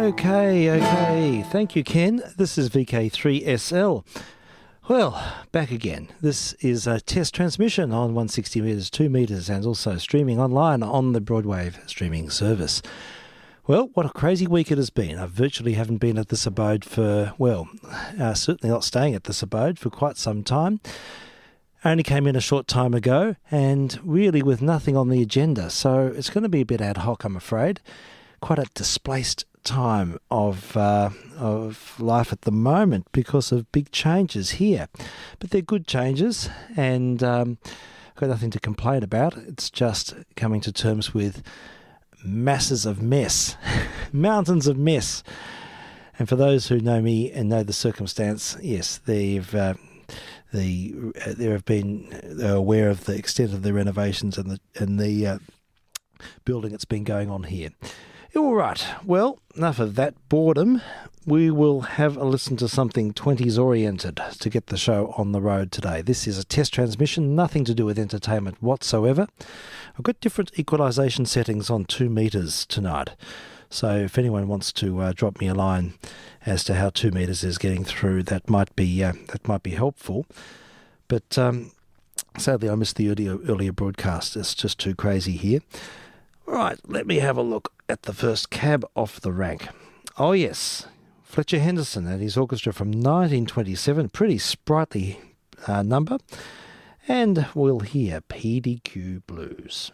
Okay. Thank you, Ken. This is VK3SL. Well, back again. This is a test transmission on 160 metres, 2 metres, and also streaming online on the Broadwave streaming service. Well, what a crazy week it has been. I virtually haven't been at this abode for, certainly not staying at this abode for quite some time. I only came in a short time ago and really with nothing on the agenda, so it's going to be a bit ad hoc, I'm afraid. Quite a displaced time of life at the moment because of big changes here. But they're good changes, and I've got nothing to complain about. It's just coming to terms with masses of mess, mountains of mess. And for those who know me and know the circumstance, yes, they're aware of the extent of the renovations and the building that's been going on here. All right, well, enough of that boredom. We will have a listen to something 20s oriented to get the show on the road today. This is a test transmission, nothing to do with entertainment whatsoever. I've got different equalisation settings on 2 metres tonight. So if anyone wants to drop me a line as to how 2 metres is getting through, that might be helpful. But sadly, I missed the earlier broadcast. It's just too crazy here. All right, let me have a look at the first cab off the rank. Oh yes, Fletcher Henderson and his orchestra from 1927, pretty sprightly number. And we'll hear PDQ Blues.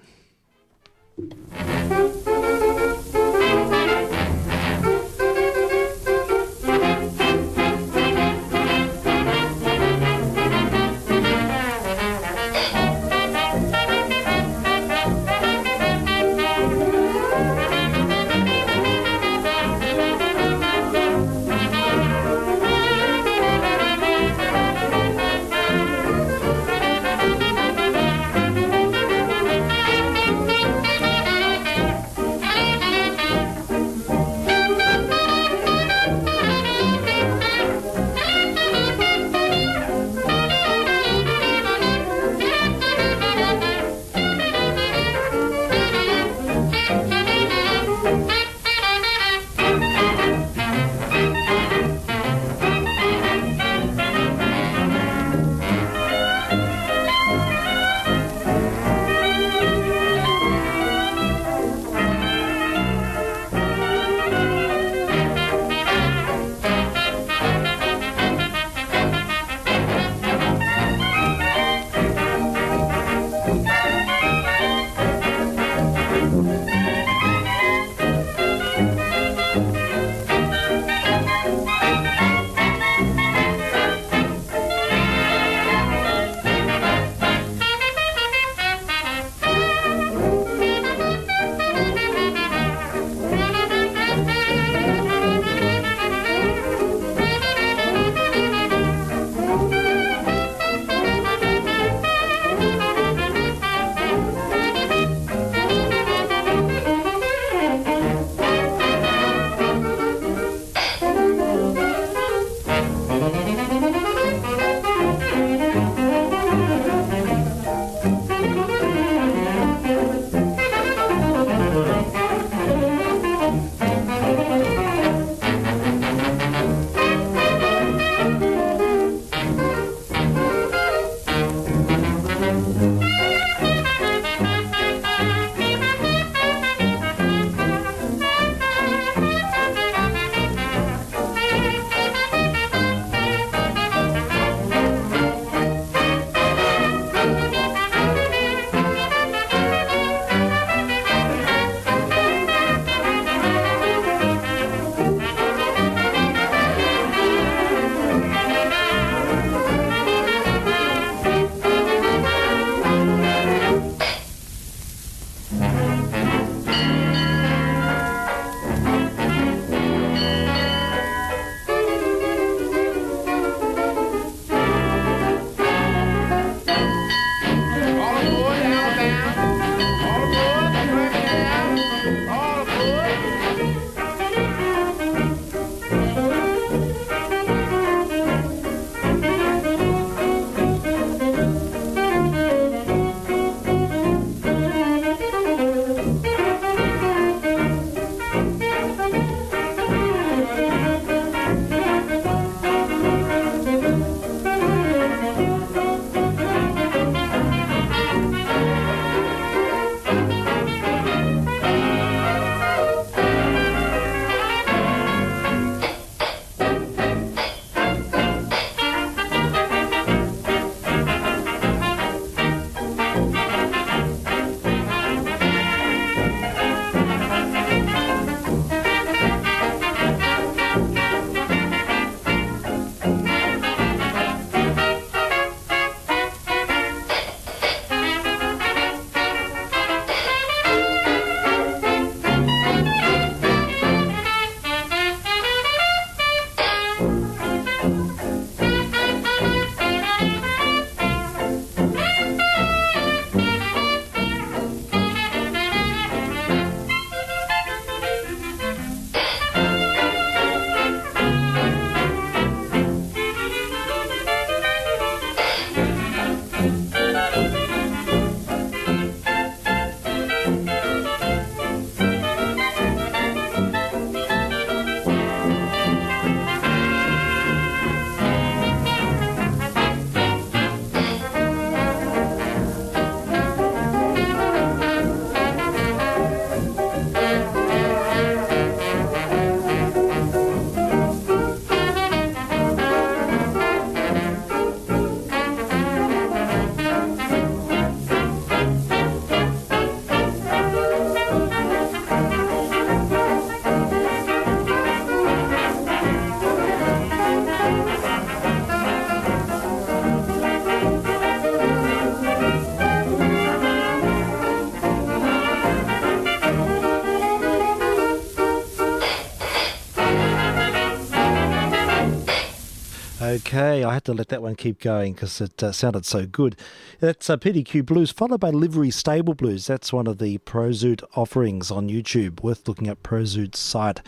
Okay, I had to let that one keep going because it sounded so good. That's PDQ Blues, followed by Livery Stable Blues. That's one of the ProZoot offerings on YouTube. Worth looking at ProZoot's site.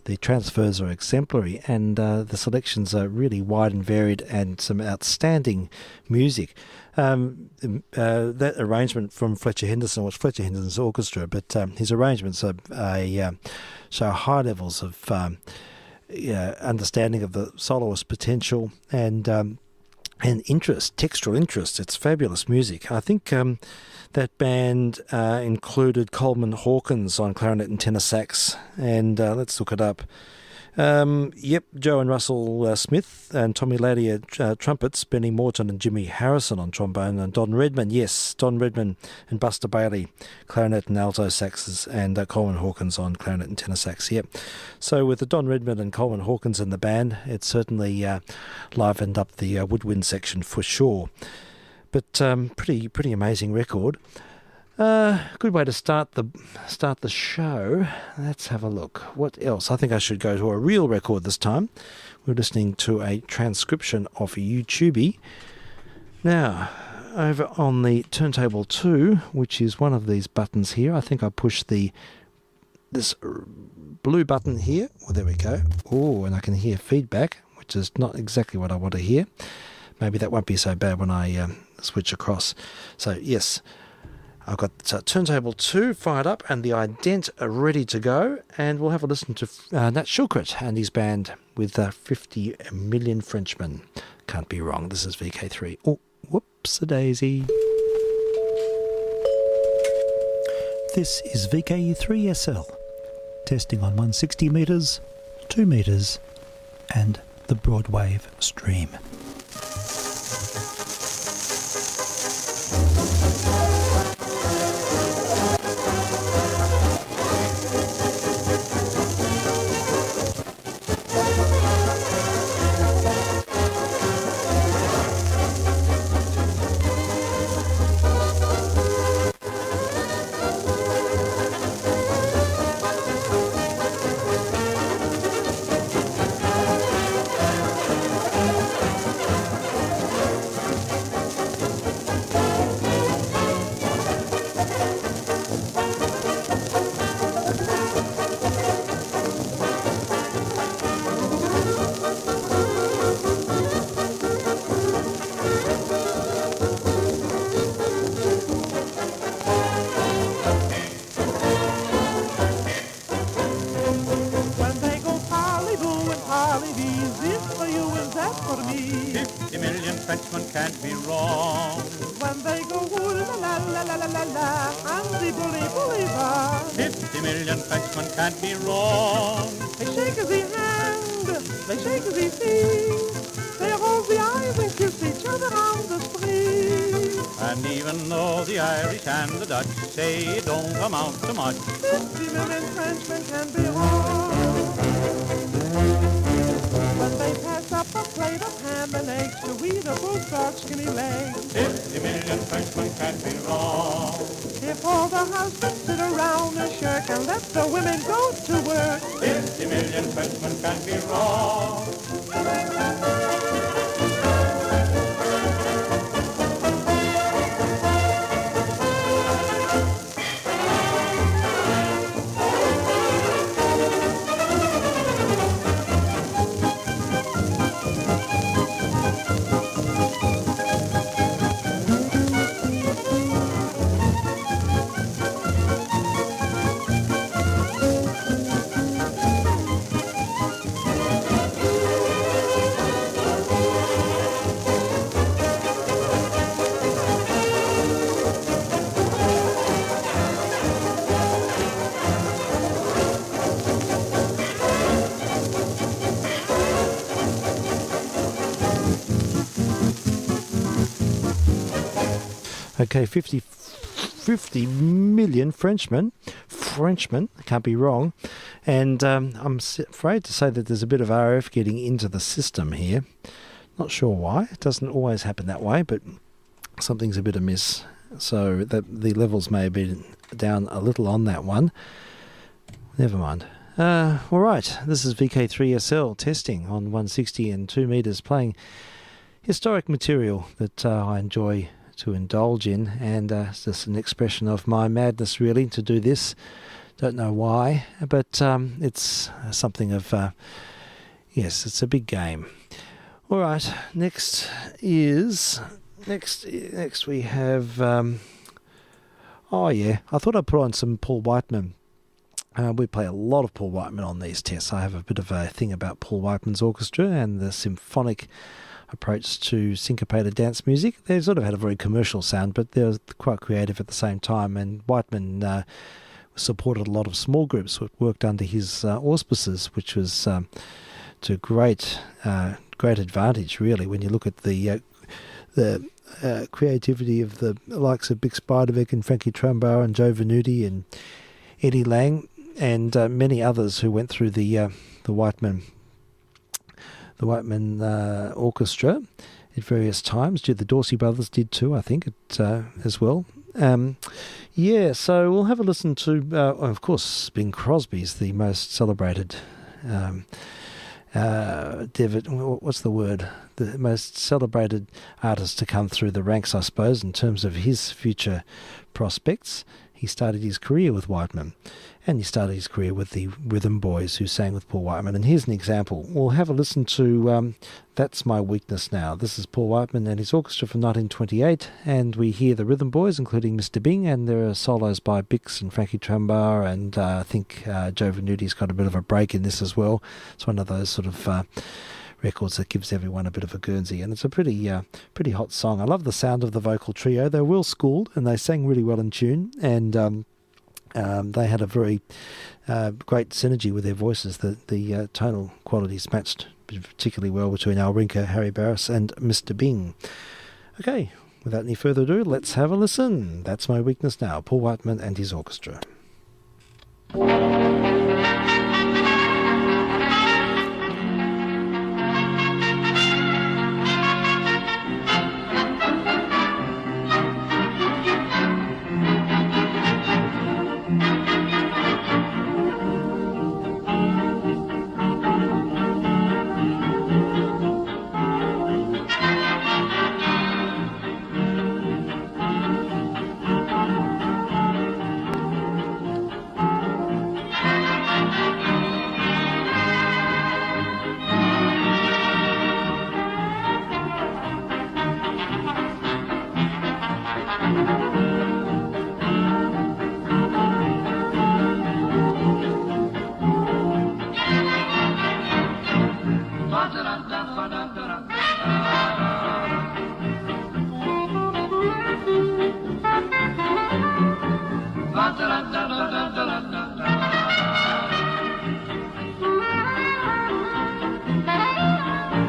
The transfers are exemplary, and the selections are really wide and varied, and some outstanding music. That arrangement from Fletcher Henderson was Fletcher Henderson's orchestra, but his arrangements show high levels of understanding of the soloist potential and interest, textural interest. It's fabulous music. I think that band included Coleman Hawkins on clarinet and tenor sax, and let's look it up. Joe and Russell Smith and Tommy Laddie at trumpets, Benny Morton and Jimmy Harrison on trombone, and Don Redman and Buster Bailey, clarinet and alto saxes, and Coleman Hawkins on clarinet and tenor sax. So with the Don Redman and Coleman Hawkins in the band, it certainly livened up the woodwind section for sure. But pretty amazing record. Good way to start the show. Let's have a look. What else? I think I should go to a real record this time. We're listening to a transcription of YouTube. Now, over on the turntable 2, which is one of these buttons here, I think I push this blue button here. Well, there we go. Oh, and I can hear feedback, which is not exactly what I want to hear. Maybe that won't be so bad when I switch across. So, yes. I've got turntable 2 fired up and the ident ready to go, and we'll have a listen to Nat Shilkret and his band with 50 Million Frenchmen. Can't be wrong. This is VK3. Oh, whoops-a-daisy. This is VK3SL, testing on 160 metres, 2 metres, and the broadwave stream. Say it don't amount to much. 50 million Frenchmen can be wrong. When they pass up a plate of ham and eggs to eat a bulldog's skinny legs. 50 million Frenchmen can be wrong. If all the husbands sit around and shirk and let the women go to work. 50 million Frenchmen can be wrong. Okay, 50 million Frenchmen, can't be wrong. And I'm afraid to say that there's a bit of RF getting into the system here. Not sure why. It doesn't always happen that way, but something's a bit amiss. So that the levels may have been down a little on that one. Never mind. All right, this is VK3SL testing on 160 and 2 metres, playing historic material that I enjoy to indulge in, and it's just an expression of my madness, really, to do this. Don't know why, but it's something of, yes, it's a big game. All right, next we have, oh yeah, I thought I'd put on some Paul Whiteman. We play a lot of Paul Whiteman on these tests. I have a bit of a thing about Paul Whiteman's orchestra and the symphonic approach to syncopated dance music. They sort of had a very commercial sound, but they're quite creative at the same time. And Whiteman supported a lot of small groups that worked under his auspices, which was to great advantage, really, when you look at the creativity of the likes of Big Spidervick and Frankie Trumbar and Joe Venuti and Eddie Lang and many others who went through the Whiteman orchestra at various times. The Dorsey brothers did too, I think, as well. So we'll have a listen to, of course, Bing Crosby's the most celebrated, what's the word? The most celebrated artist to come through the ranks, I suppose, in terms of his future prospects. He started his career with Whiteman, and he started his career with the Rhythm Boys, who sang with Paul Whiteman. And here's an example. We'll have a listen to That's My Weakness Now. This is Paul Whiteman and his orchestra from 1928, and we hear the Rhythm Boys, including Mr. Bing, and there are solos by Bix and Frankie Trumbar, and I think Joe Venuti's got a bit of a break in this as well. It's one of those sort of records that gives everyone a bit of a Guernsey, and it's a pretty hot song. I love the sound of the vocal trio. They're well schooled and they sang really well in tune, and they had a very great synergy with their voices. The tonal qualities matched particularly well between Al Rinker, Harry Barris and Mr. Bing. Okay, without any further ado, let's have a listen. That's My Weakness Now, Paul Whiteman and his orchestra.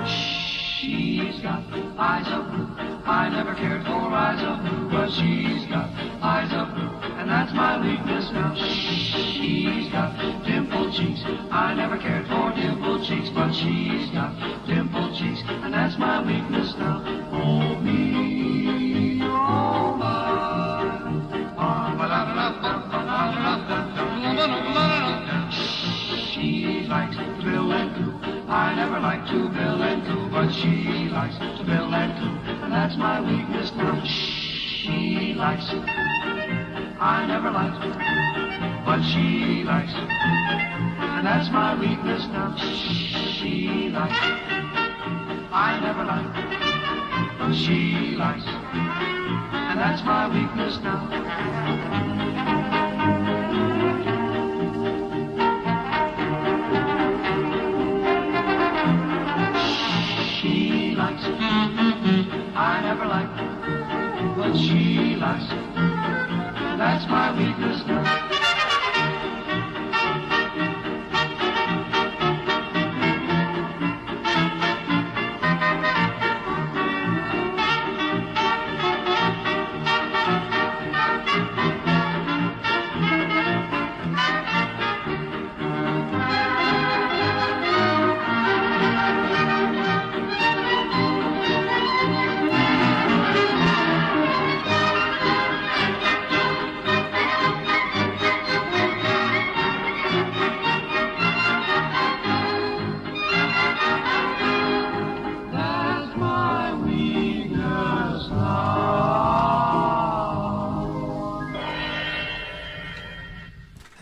She's got eyes of blue. I never cared for eyes of blue, but she's got eyes of blue, and that's my weakness now. She's got dimpled cheeks. I never cared for dimpled cheeks, but she's got dimpled cheeks, and that's my weakness now. Oh me, oh my. She likes to bill and coo. I never liked to bill and coo, but she likes to bill and coo, and that's my weakness now. She likes it. I never liked it, but she likes it, and that's my weakness now. She likes it. I never liked it, but she likes it, and that's my weakness now. I never liked it, but she likes it. That's my weakness now.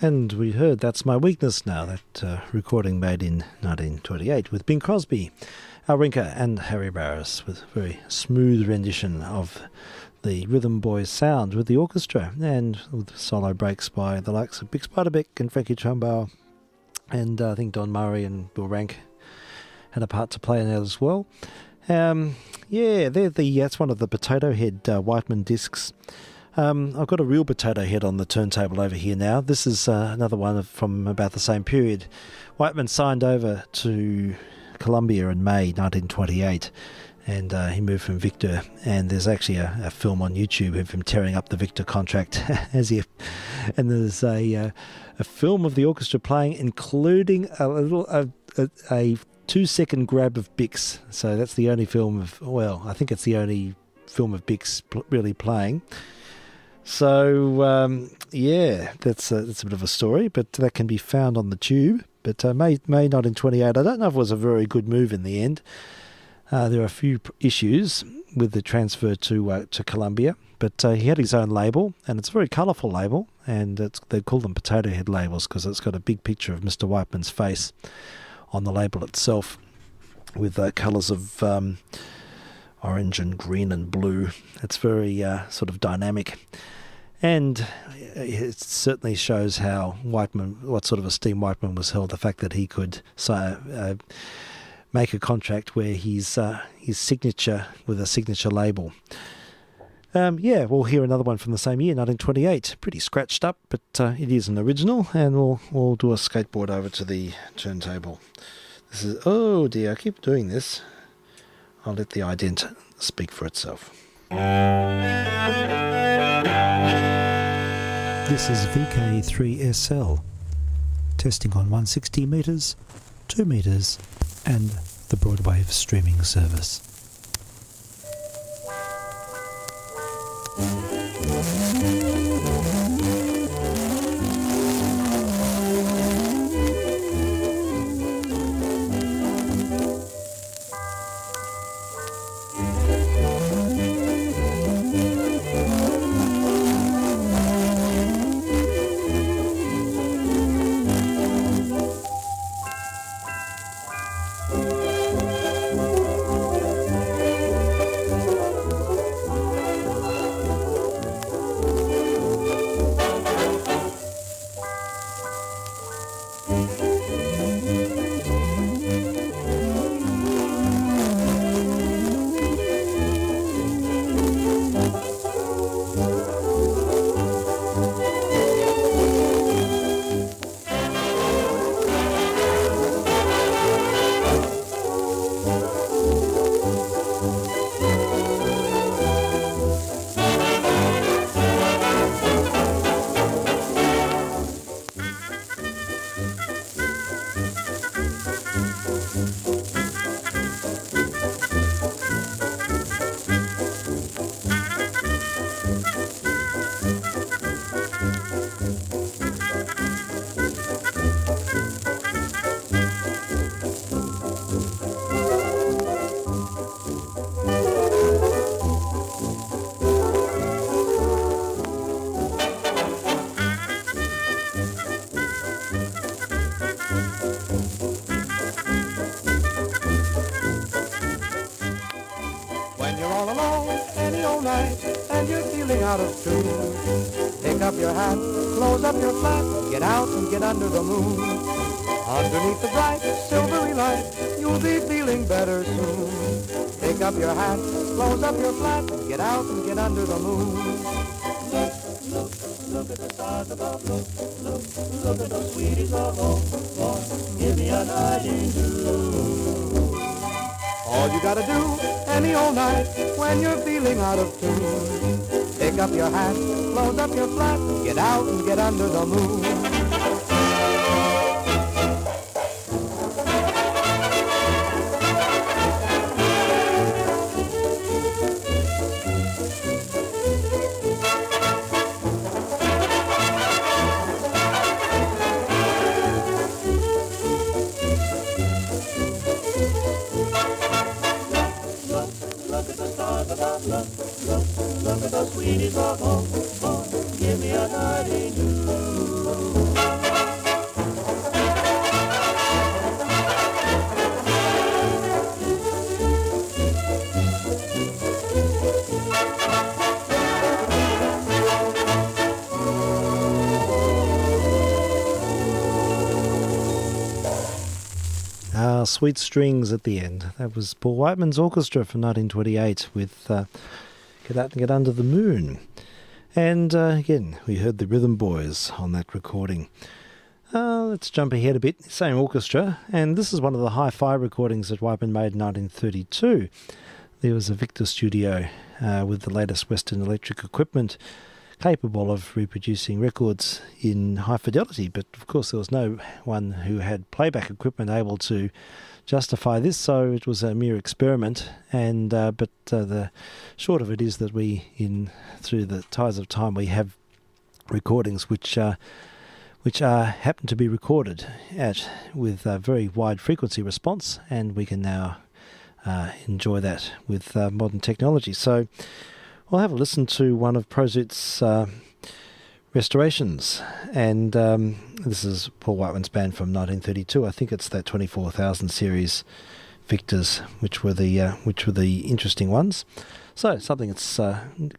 And we heard That's My Weakness now, that recording made in 1928 with Bing Crosby, Al Rinker and Harry Barris, with a very smooth rendition of the Rhythm Boys sound with the orchestra, and with solo breaks by the likes of Big Spiderbeck and Frankie Trumbauer, and I think Don Murray and Bill Rank had a part to play in that as well. That's one of the Potato Head Whiteman discs. I've got a real Potato Head on the turntable over here now. This is another one from about the same period. Whiteman signed over to Columbia in May 1928, and he moved from Victor, and there's actually a film on YouTube of him tearing up the Victor contract and there's a film of the orchestra playing, including a 2-second grab of Bix. So that's the only film I think it's the only film of Bix really playing. So, that's a bit of a story, but that can be found on the tube. But May 1928, I don't know if it was a very good move in the end. There are a few issues with the transfer to Columbia, but he had his own label, and it's a very colourful label, and they call them Potato Head labels because it's got a big picture of Mr. Whiteman's face on the label itself, with colours of orange and green and blue. It's very sort of dynamic, and it certainly shows how what sort of esteem Whiteman was held. The fact that he could make a contract where his signature with a signature label. We'll hear another one from the same year, 1928. Pretty scratched up, but it is an original, and we'll do a skateboard over to the turntable. This is, oh dear, I keep doing this. I'll let the ident speak for itself. This is VK3SL, testing on 160 metres, 2 metres, and the Broadwave streaming service. Out of tune, pick up your hat, close up your flap, get out and get under the moon. Underneath the bright silvery light, you'll be feeling better soon. Pick up your hat, close up your flap, get out and get under the moon. Look at the stars above, look at those sweeties of home. Give me a night in blue. All you gotta do, any old night, when you're feeling out of tune, pick up your hat, close up your flap, get out and get under the moon. Look at the stars above, look at those sweeties of home. Give me a night in blue. Sweet Strings at the end. That was Paul Whiteman's orchestra from 1928 with Get Under the Moon. And again, we heard the Rhythm Boys on that recording. Let's jump ahead a bit. Same orchestra, and this is one of the hi-fi recordings that Whiteman made in 1932. There was a Victor studio with the latest Western electric equipment capable of reproducing records in high fidelity, but of course there was no one who had playback equipment able to justify this, so it was a mere experiment. And but the short of it is that through the ties of time, we have recordings which happen to be recorded with a very wide frequency response, and we can now enjoy that with modern technology. So we'll have a listen to one of Prozoot's restorations, and this is Paul Whiteman's band from 1932. I think it's that 24,000 series Victors, which were the interesting ones. So something that's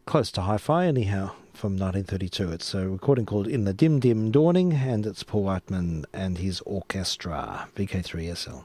close to hi-fi anyhow, from 1932. It's a recording called In the Dim Dim Dawning, and it's Paul Whiteman and his orchestra, VK3SL.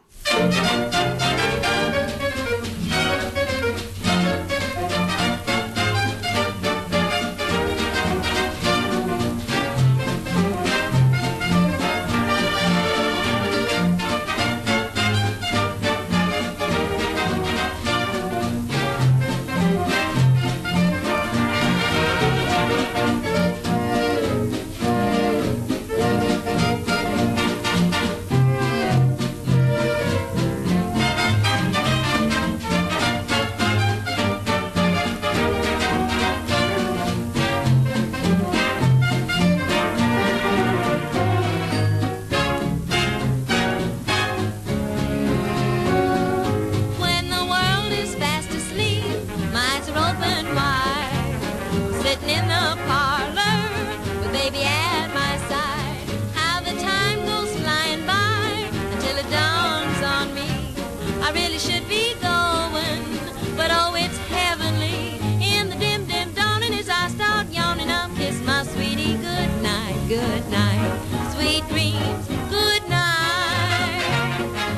Good night, sweet dreams, good night.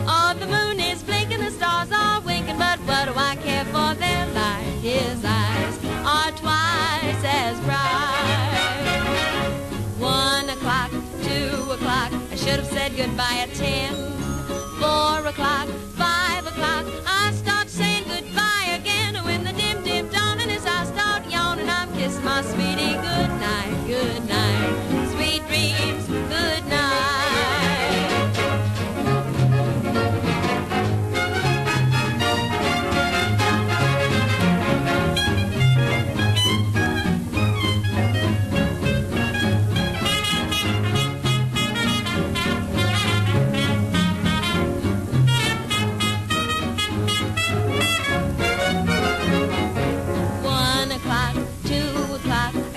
Oh, the moon is blinking, the stars are winking, but what do I care for their light? His eyes are twice as bright. 1 o'clock, 2 o'clock, I should have said goodbye at 10. 4 o'clock, 5 o'clock, I start saying goodbye again. When the dim dim dawning is, I start yawning. I'm kissing my sweetie goodnight, good night. Sweet dreams, good night.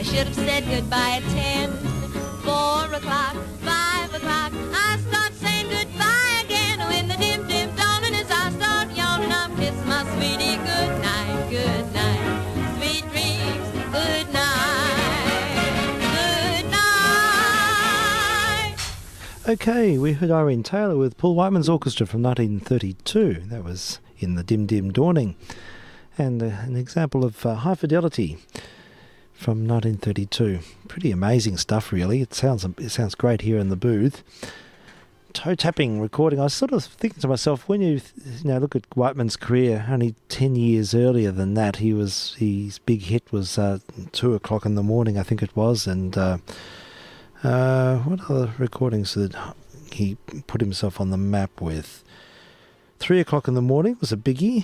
Should have said goodbye at 10. 4 o'clock, 5 o'clock, I start saying goodbye again. When the dim dim dawning is, I start yawning. I'm kissing my sweetie goodnight, good night. Sweet dreams, good night, good night. Okay, we heard Irene Taylor with Paul Whiteman's orchestra from 1932. That was In the Dim Dim Dawning, and an example of high fidelity from 1932. Pretty amazing stuff, really. It sounds great here in the booth. Toe tapping recording. I was sort of thinking to myself, when you look at Whiteman's career, only 10 years earlier than that, his big hit was 2 o'clock in the morning, I think it was, and what other recordings did he put himself on the map with? 3 o'clock in the morning was a biggie.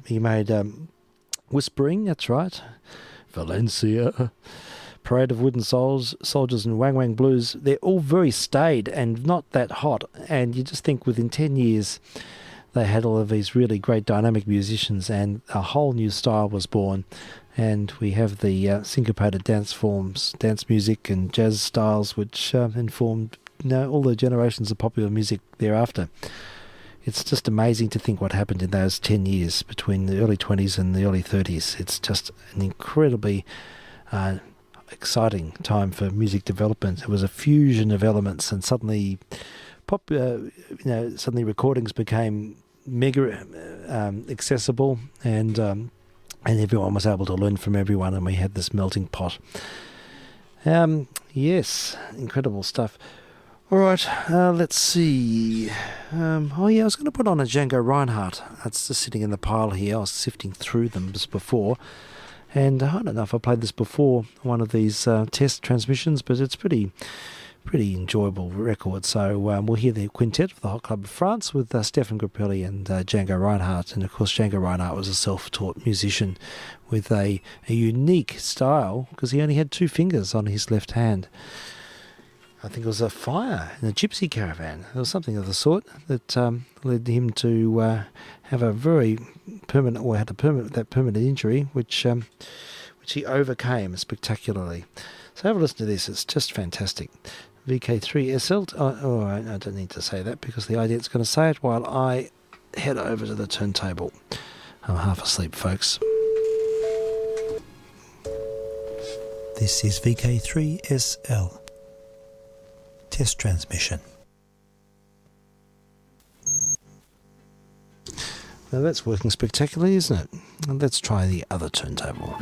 He made Whispering, that's right. Valencia, Parade of Wooden Soldiers and Wang Wang Blues. They're all very staid and not that hot, and you just think within 10 years they had all of these really great dynamic musicians, and a whole new style was born. And we have the syncopated dance forms, dance music and jazz styles, which informed all the generations of popular music thereafter. It's just amazing to think what happened in those 10 years between the early 20s and the early 30s. It's just an incredibly exciting time for music development. It was a fusion of elements, and suddenly suddenly recordings became mega accessible, and everyone was able to learn from everyone, and we had this melting pot. Yes, incredible stuff. All right, let's see. I was going to put on a Django Reinhardt. That's just sitting in the pile here. I was sifting through them just before. And I don't know if I played this before, one of these test transmissions, but it's pretty enjoyable record. So we'll hear the quintet of the Hot Club of France with Stefan Grappelli and Django Reinhardt. And of course, Django Reinhardt was a self-taught musician with a unique style, because he only had 2 fingers on his left hand. I think it was a fire in a gypsy caravan. There was something of the sort that led him to have a very permanent injury, which he overcame spectacularly. So have a listen to this. It's just fantastic. VK3SL. I don't need to say that because the ident's going to say it while I head over to the turntable. I'm half asleep, folks. This is VK3SL. Test transmission. Now that's working spectacularly, isn't it? And let's try the other turntable.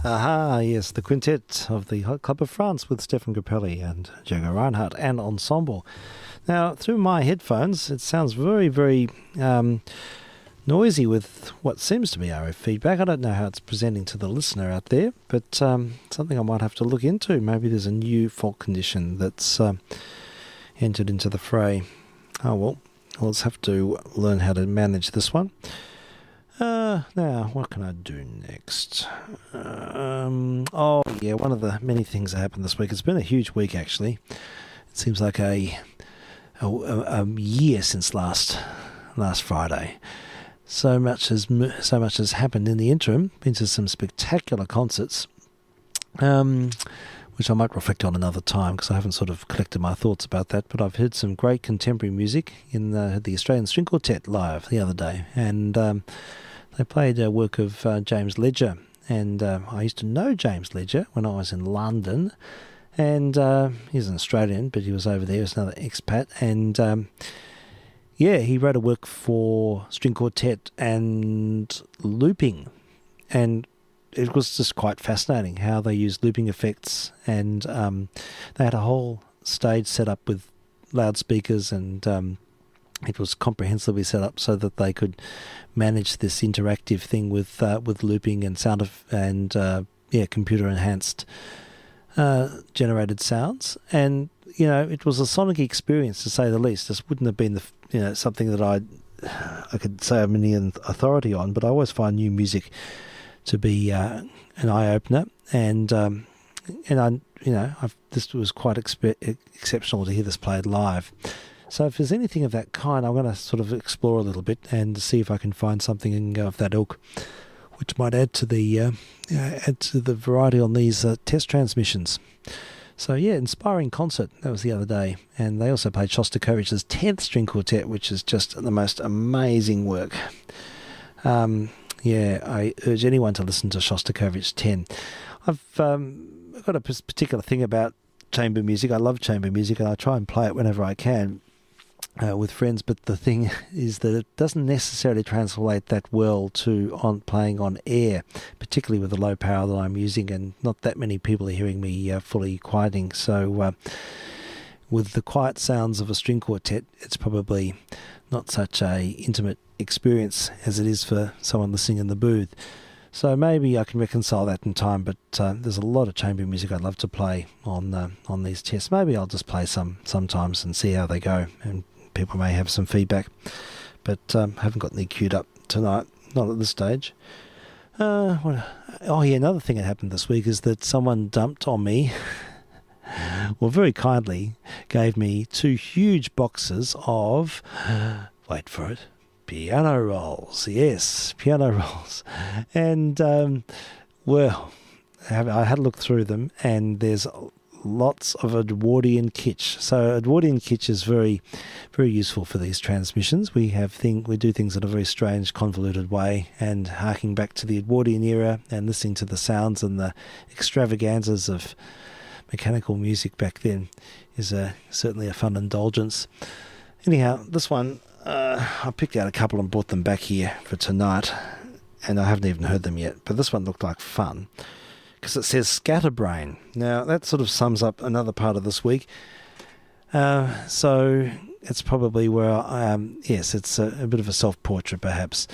Aha, yes, the quintet of the Hot Club of France with Stefan Grappelli and Django Reinhardt and ensemble. Now, through my headphones, it sounds very, very noisy with what seems to be RF feedback. I don't know how it's presenting to the listener out there, but something I might have to look into. Maybe there's a new fault condition that's entered into the fray. Oh, well, we'll just have to learn how to manage this one. Now, what can I do next? One of the many things that happened this week. It's been a huge week, actually. It seems like a year since last Friday. So much has happened in the interim. Been to some spectacular concerts. which I might reflect on another time because I haven't sort of collected my thoughts about that. But I've heard some great contemporary music in the Australian String Quartet live the other day, and they played a work of James Ledger. And I used to know James Ledger when I was in London, and he's an Australian, but he was over there as another expat, and he wrote a work for string quartet and looping, and it was just quite fascinating how they used looping effects, and they had a whole stage set up with loudspeakers, and it was comprehensively set up so that they could manage this interactive thing with looping and computer enhanced generated sounds. And it was a sonic experience, to say the least. This wouldn't have been something that I could say I'm any authority on, but I always find new music to be an eye opener, and this was quite exceptional to hear this played live. So if there's anything of that kind, I'm going to sort of explore a little bit and see if I can find something of that ilk, which might add to the variety on these test transmissions. So inspiring concert. That was the other day, and they also played Shostakovich's 10th String Quartet, which is just the most amazing work. I urge anyone to listen to Shostakovich 10. I've got a particular thing about chamber music. I love chamber music, and I try and play it whenever I can with friends, but the thing is that it doesn't necessarily translate that well to playing on air, particularly with the low power that I'm using, and not that many people are hearing me fully quieting. So with the quiet sounds of a string quartet, it's probably not such a intimate experience as it is for someone listening in the booth. So maybe I can reconcile that in time, but there's a lot of chamber music I'd love to play on these tests. Maybe I'll just play sometimes and see how they go, and people may have some feedback, but I haven't got any queued up tonight, not at this stage. Another thing that happened this week is that someone dumped on me, well, very kindly gave me 2 huge boxes of, wait for it, piano rolls. Yes, piano rolls. And, I had a look through them, and there's lots of Edwardian kitsch. So Edwardian kitsch is very, very useful for these transmissions. We do things in a very strange, convoluted way, and harking back to the Edwardian era and listening to the sounds and the extravaganzas of mechanical music back then is certainly a fun indulgence. Anyhow, this one, I picked out a couple and brought them back here for tonight, and I haven't even heard them yet, but this one looked like fun because it says Scatterbrain. Now, that sort of sums up another part of this week. So it's probably where it's a bit of a self-portrait perhaps.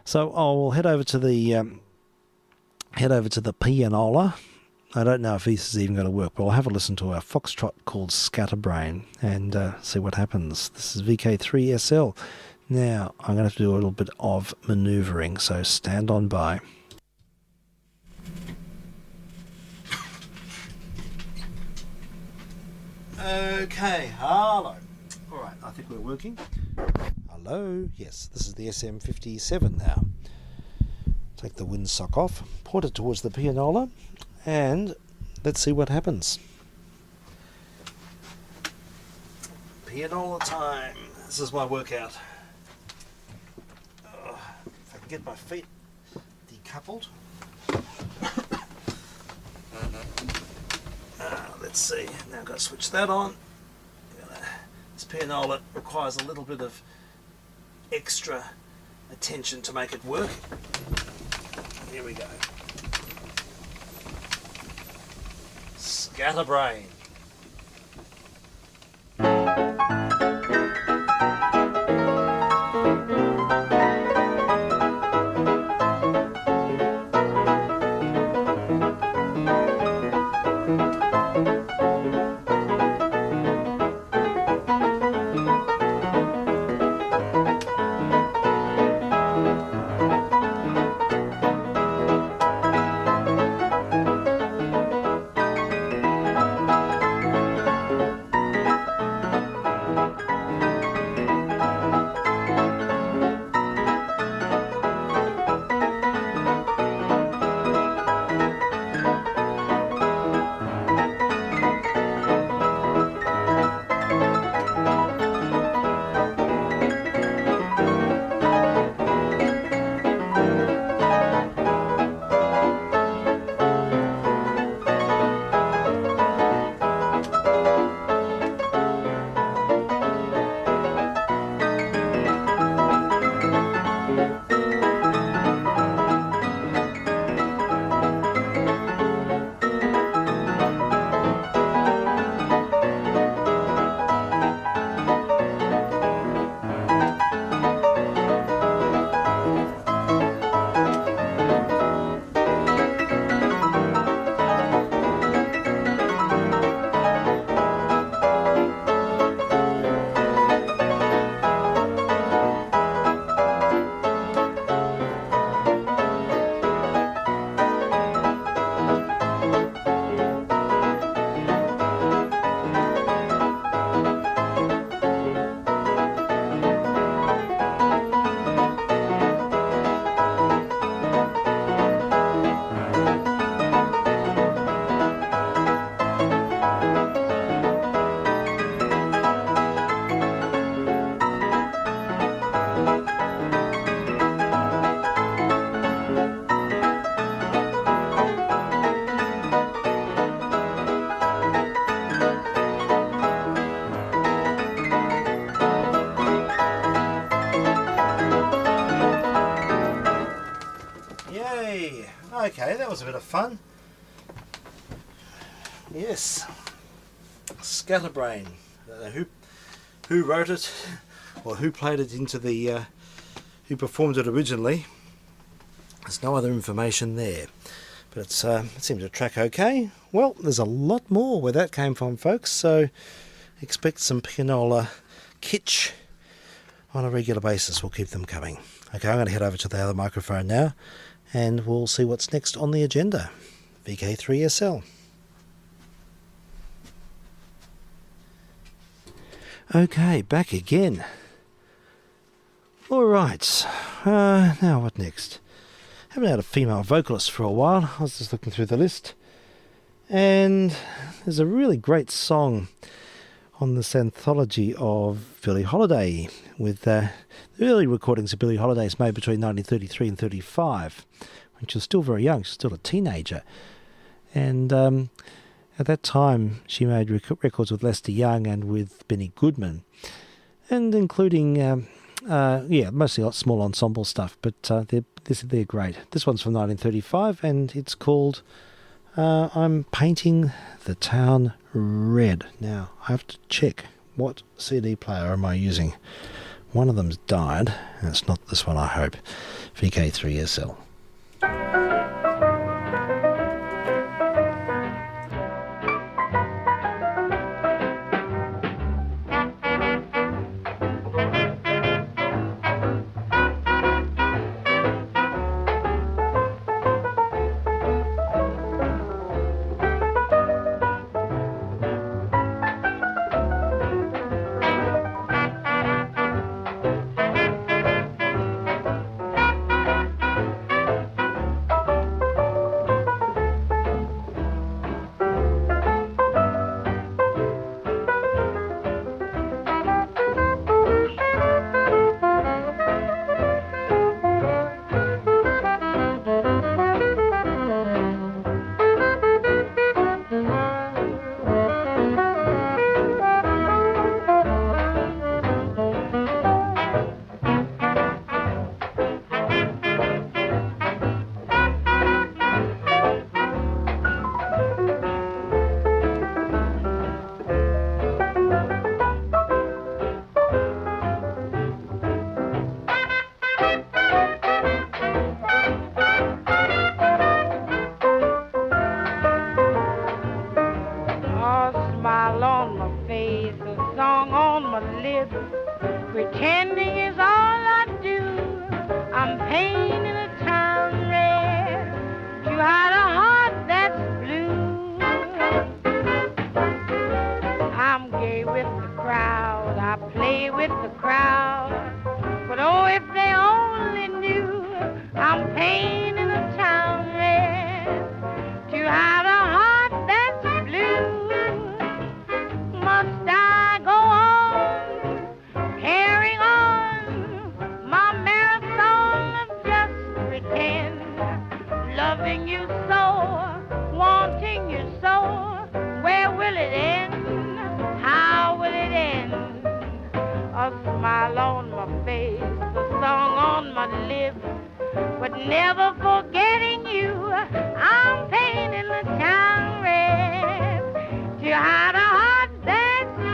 So I'll head over to the pianola. I don't know if this is even going to work, but I'll have a listen to a foxtrot called Scatterbrain and see what happens. This is VK3SL. Now, I'm going to have to do a little bit of manoeuvring, so stand on by. Okay, hello. All right, I think we're working. Hello, yes, this is the SM57 now. Take the windsock off, point it towards the pianola, and let's see what happens. Pianola time. This is my workout. If I can get my feet decoupled. Let's see. Now I've got to switch that on. This pianola requires a little bit of extra attention to make it work. Here we go. Scatterbrain. Okay, that was a bit of fun. Yes. Scatterbrain. Who wrote it, or who played it into the, who performed it originally. There's no other information there. But it seems to track okay. Well, there's a lot more where that came from, folks, so expect some pianola kitsch on a regular basis. We'll keep them coming. Okay, I'm going to head over to the other microphone now, and we'll see what's next on the agenda. VK3SL. Okay, back again. Alright, now what next? Haven't had a female vocalist for a while. I was just looking through the list, and there's a really great song on this anthology of Billie Holiday, with the early recordings of Billie Holiday's made between 1933 and 35, when she was still very young. She was still a teenager, and at that time she made records with Lester Young and with Benny Goodman, and including mostly a lot small ensemble stuff, but they're great. This one's from 1935, and it's called I'm Painting the Town Red. Now, I have to check what CD player am I using. One of them's died, and it's not this one, I hope. VK3SL. Pretending is all I do. I'm painting a town red to hide a heart that's blue. I'm gay with the crowd, I play with the crowd, but oh, if they only knew I'm painting a town red to hide a heart that's blue. Must I go on carrying on my marathon of just pretend, loving you so, wanting you so? Where will it end? How will it end? A smile on my face, a song on my lips, but never forgetting you. I'm painting the town red to hide a heart that's blue.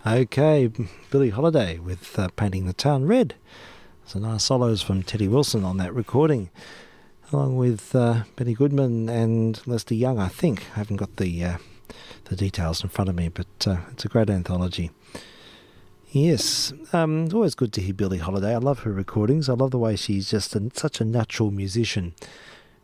Okay, Billie Holiday with Painting the Town Red. Some nice solos from Teddy Wilson on that recording, along with Benny Goodman and Lester Young, I think. I haven't got the details in front of me, but it's a great anthology. Yes, it's always good to hear Billie Holiday. I love her recordings. I love the way she's just such a natural musician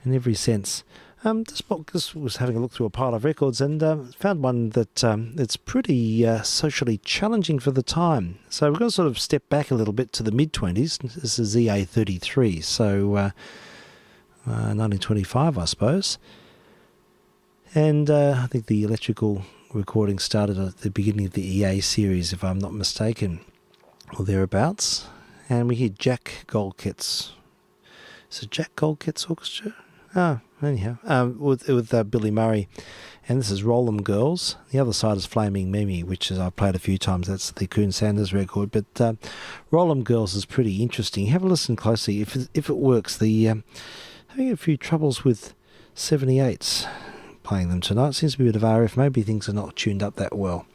in every sense. This was having a look through a pile of records and found one that it's pretty socially challenging for the time. So we're going to sort of step back a little bit to the mid-20s. This is EA33, so 1925, I suppose. And I think the electrical recording started at the beginning of the EA series, if I'm not mistaken, or thereabouts. And we hear Jack Goldket's. Is it Jack Goldket's orchestra? Anyhow, with Billy Murray, and this is Roll 'em Girls. The other side is Flaming Mimi, which is I've played a few times. That's the Coon Sanders record, but Roll 'em Girls is pretty interesting. Have a listen closely if it works. Having a few troubles with 78s playing them tonight. Seems to be a bit of RF. Maybe things are not tuned up that well.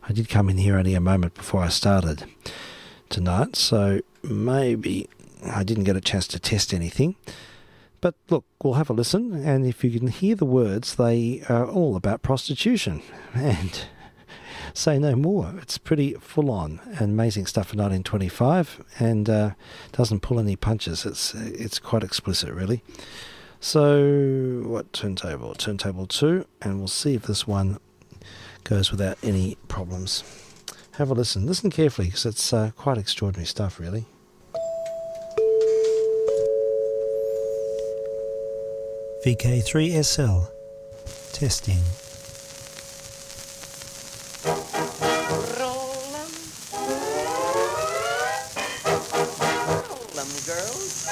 I did come in here only a moment before I started tonight, so maybe I didn't get a chance to test anything. But look, we'll have a listen, and if you can hear the words, they are all about prostitution. And say no more. It's pretty full-on and amazing stuff for 1925, and doesn't pull any punches. It's quite explicit, really. So, what turntable? Turntable 2, and we'll see if this one goes without any problems. Have a listen. Listen carefully, because it's quite extraordinary stuff, really. VK3SL testing. Roll 'em girls.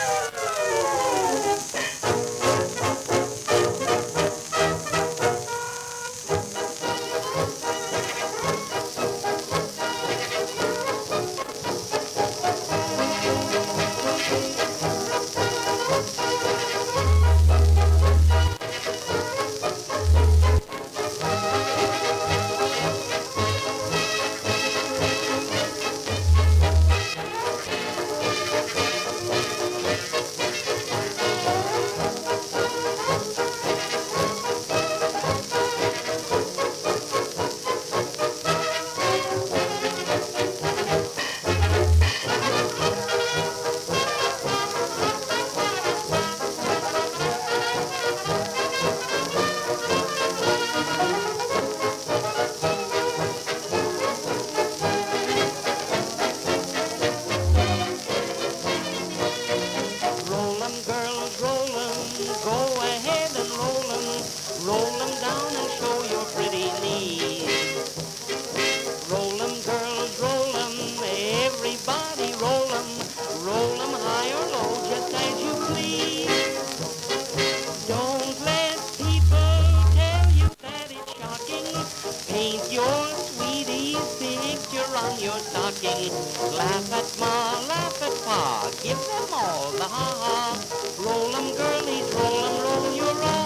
Laugh at Ma, laugh at Pa, give them all the ha-ha. Roll 'em girlies, roll 'em, roll your own.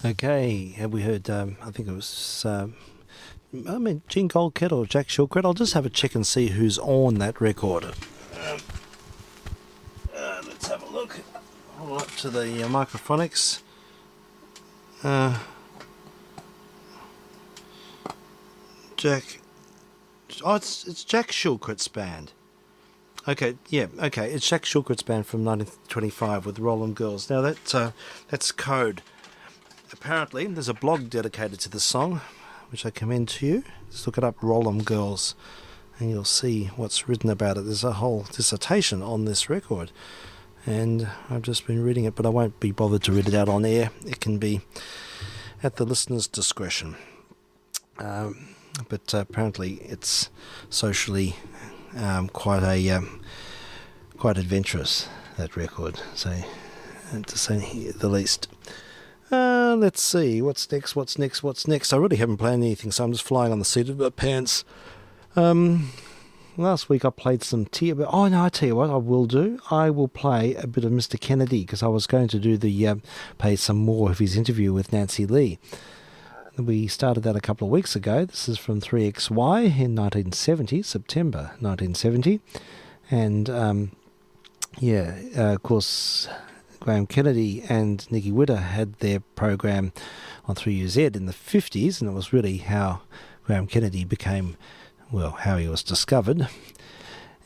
Okay, have we heard, I think it was, Gene Goldkett or Jack Shilkret. I'll just have a check and see who's on that record. Let's have a look. Hold up to the microphonics. Jack, it's Jack Shilkret's band. Okay, yeah, okay. It's Jack Shulkert's band from 1925 with Roland Girls. Now that's Code. Apparently, there's a blog dedicated to the song, which I commend to you. Just look it up, Roland Girls, and you'll see what's written about it. There's a whole dissertation on this record, and I've just been reading it, but I won't be bothered to read it out on air. It can be at the listener's discretion. But apparently, it's socially quite adventurous, that record, so to say the least. Let's see, what's next? I really haven't planned anything, so I'm just flying on the seat of my pants. Last week I played some but I tell you what I will do. I will play a bit of Mr. Kennedy, because I was going to do play some more of his interview with Nancy Lee. We started that a couple of weeks ago. This is from 3XY in 1970, September 1970. And, of course, Graham Kennedy and Nicky Witter had their program on 3UZ in the 50s, and it was really how Graham Kennedy became, how he was discovered.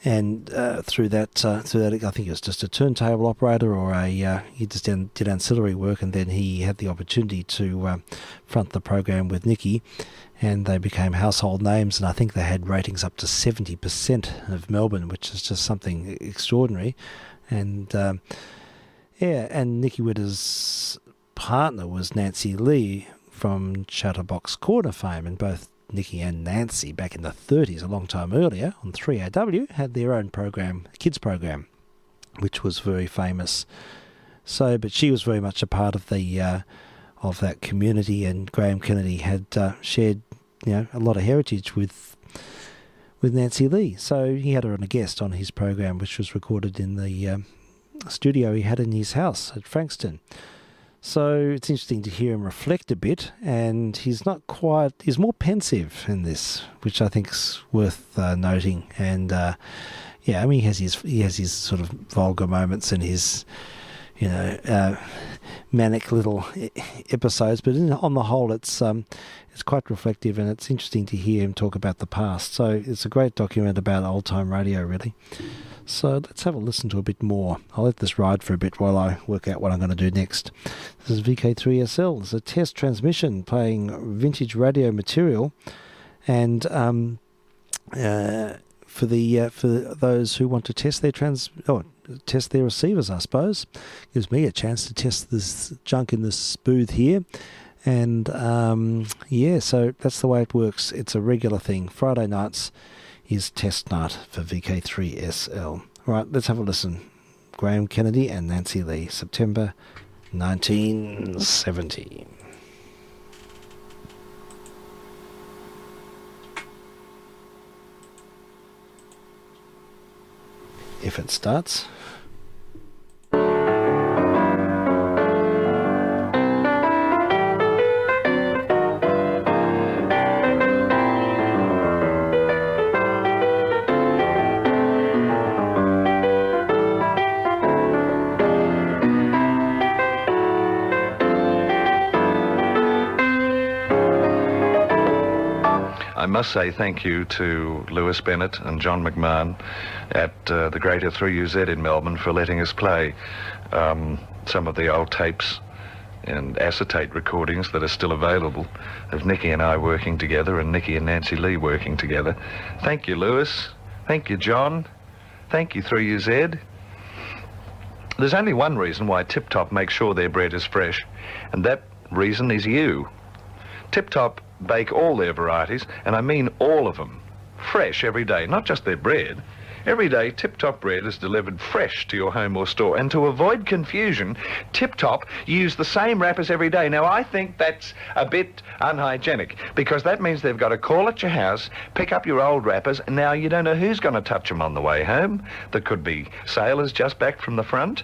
And through that, I think he was just a turntable operator, or he just did ancillary work, and then he had the opportunity to front the program with Nicky, and they became household names, and I think they had ratings up to 70% of Melbourne, which is just something extraordinary. And and Nicky Witter's partner was Nancy Lee from Chatterbox Corner fame, and both Nicky and Nancy, back in the 30s, a long time earlier, on 3AW, had their own program, kids program, which was very famous. So, but she was very much a part of the of that community, and Graham Kennedy had shared, a lot of heritage with Nancy Lee. So he had her on a guest on his program, which was recorded in the studio he had in his house at Frankston. So it's interesting to hear him reflect a bit, and he's more pensive in this, which I think's worth noting. And he has his sort of vulgar moments and his manic little episodes, but on the whole, it's quite reflective, and it's interesting to hear him talk about the past. So it's a great document about old time radio, really. So let's have a listen to a bit more. I'll let this ride for a bit while I work out what I'm going to do next. This is VK3SL. It's a test transmission playing vintage radio material, and for those who want to test their test their receivers, I suppose. Gives me a chance to test this junk in this booth here. And so that's the way it works. It's a regular thing. Friday nights is test night for VK3SL. Right, let's have a listen. Graham Kennedy and Nancy Lee, September 1970. If it starts. I must say thank you to Lewis Bennett and John McMahon at the Greater 3UZ in Melbourne for letting us play some of the old tapes and acetate recordings that are still available of Nicky and I working together, and Nicky and Nancy Lee working together. Thank you, Lewis. Thank you, John. Thank you, 3UZ. There's only one reason why Tip Top makes sure their bread is fresh, and that reason is you. Tip Top bake all their varieties, and I mean all of them, fresh every day, not just their bread. Every day, Tip Top bread is delivered fresh to your home or store, and to avoid confusion, Tip Top use the same wrappers every day. Now, I think that's a bit unhygienic, because that means they've got to call at your house, pick up your old wrappers, and now you don't know who's going to touch them on the way home. There could be sailors just back from the front.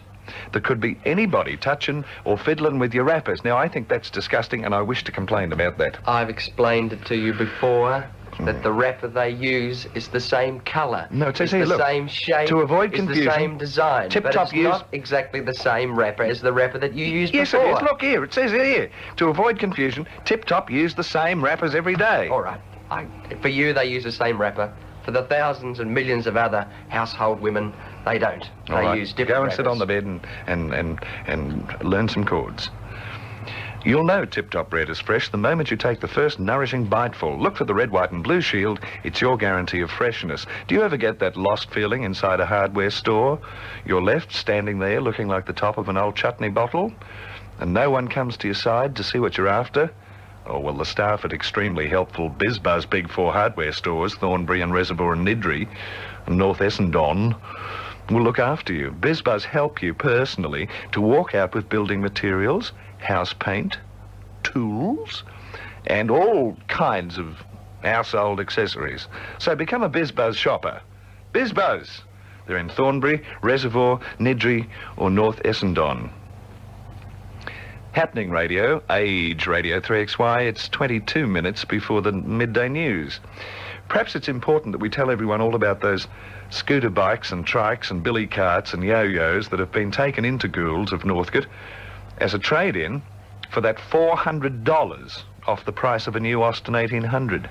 There could be anybody touching or fiddling with your wrappers. Now, I think that's disgusting, and I wish to complain about that. I've explained it to you before, that the wrapper they use is the same colour. No, it says here, the look, same shape. To avoid confusion, it's the same design. Tip but Top it's use not exactly the same wrapper as the wrapper that you used yes, before. Yes, it is. Look here. It says it here. To avoid confusion, Tip Top use the same wrappers every day. All right. For you, they use the same wrapper. for the thousands and millions of other household women, they don't. All They right. use different Go and sit on wrappers. the bed and learn some chords. You'll know Tip Top Bread is fresh the moment you take the first nourishing biteful. Look for the red, white and blue shield. It's your guarantee of freshness. Do you ever get that lost feeling inside a hardware store? You're left standing there looking like the top of an old chutney bottle, and no one comes to your side to see what you're after? Oh, well, the staff at extremely helpful BizBuzz Big Four hardware stores, Thornbury and Reservoir and Niddry, and North Essendon, will look after you. BizBuzz help you personally to walk out with building materials, house paint, tools, and all kinds of household accessories. So become a BizBuzz shopper. BizBuzz! They're in Thornbury, Reservoir, Niddry, or North Essendon. Happening Radio, Age Radio 3XY, it's 22 minutes before the midday news. Perhaps it's important that we tell everyone all about those scooter bikes and trikes and billy carts and yo-yos that have been taken into Gould's of Northcote as a trade-in for that $400 off the price of a new Austin 1800.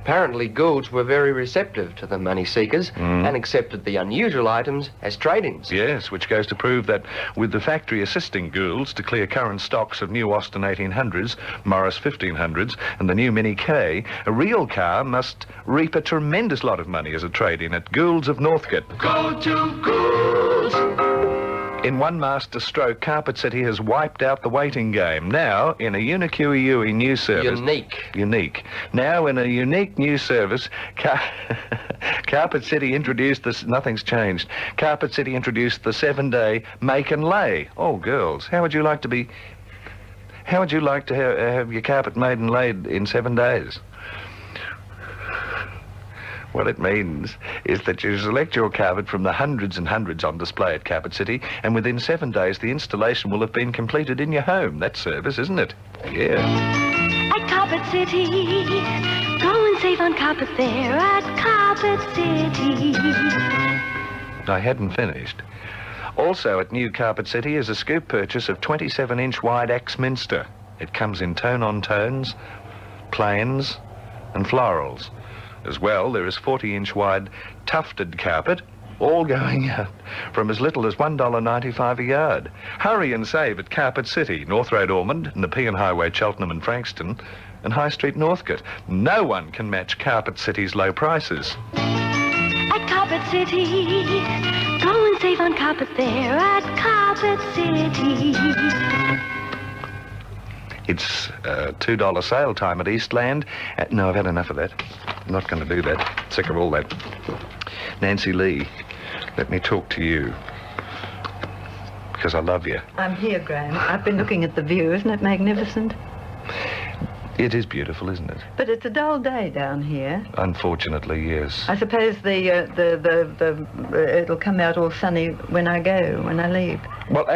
Apparently, Gould's were very receptive to the money seekers and accepted the unusual items as trade-ins. Yes, which goes to prove that with the factory assisting Gould's to clear current stocks of new Austin 1800s, Morris 1500s and the new Mini K, a real car must reap a tremendous lot of money as a trade-in at Gould's of Northcote. Go to Gould's. In one master stroke, Carpet City has wiped out the waiting game. Now, in a unique new service... Unique. Now, in a unique new service, Carpet City introduced this... Nothing's changed. Carpet City introduced the 7-day make and lay. Oh, girls, how would you like to have your carpet made and laid in 7 days? What it means is that you select your carpet from the hundreds and hundreds on display at Carpet City, and within 7 days the installation will have been completed in your home. That's service, isn't it? Yeah. At Carpet City, go and save on carpet there at Carpet City. I hadn't finished. Also at new Carpet City is a scoop purchase of 27-inch wide Axminster. It comes in tone-on-tones, plains and florals. As well, there is 40-inch wide tufted carpet, all going out from as little as $1.95 a yard. Hurry and save at Carpet City, North Road Ormond, Nepean Highway, Cheltenham and Frankston, and High Street, Northcote. No one can match Carpet City's low prices. At Carpet City, go and save on carpet there at Carpet City. It's $2 sale time at Eastland. No, I've had enough of that. I'm not going to do that. Sick of all that. Nancy Lee, let me talk to you. Because I love you. I'm here, Graham. I've been looking at the view. Isn't it magnificent? It is beautiful, isn't it? But it's a dull day down here. Unfortunately, yes. I suppose it'll come out all sunny when I leave. Well,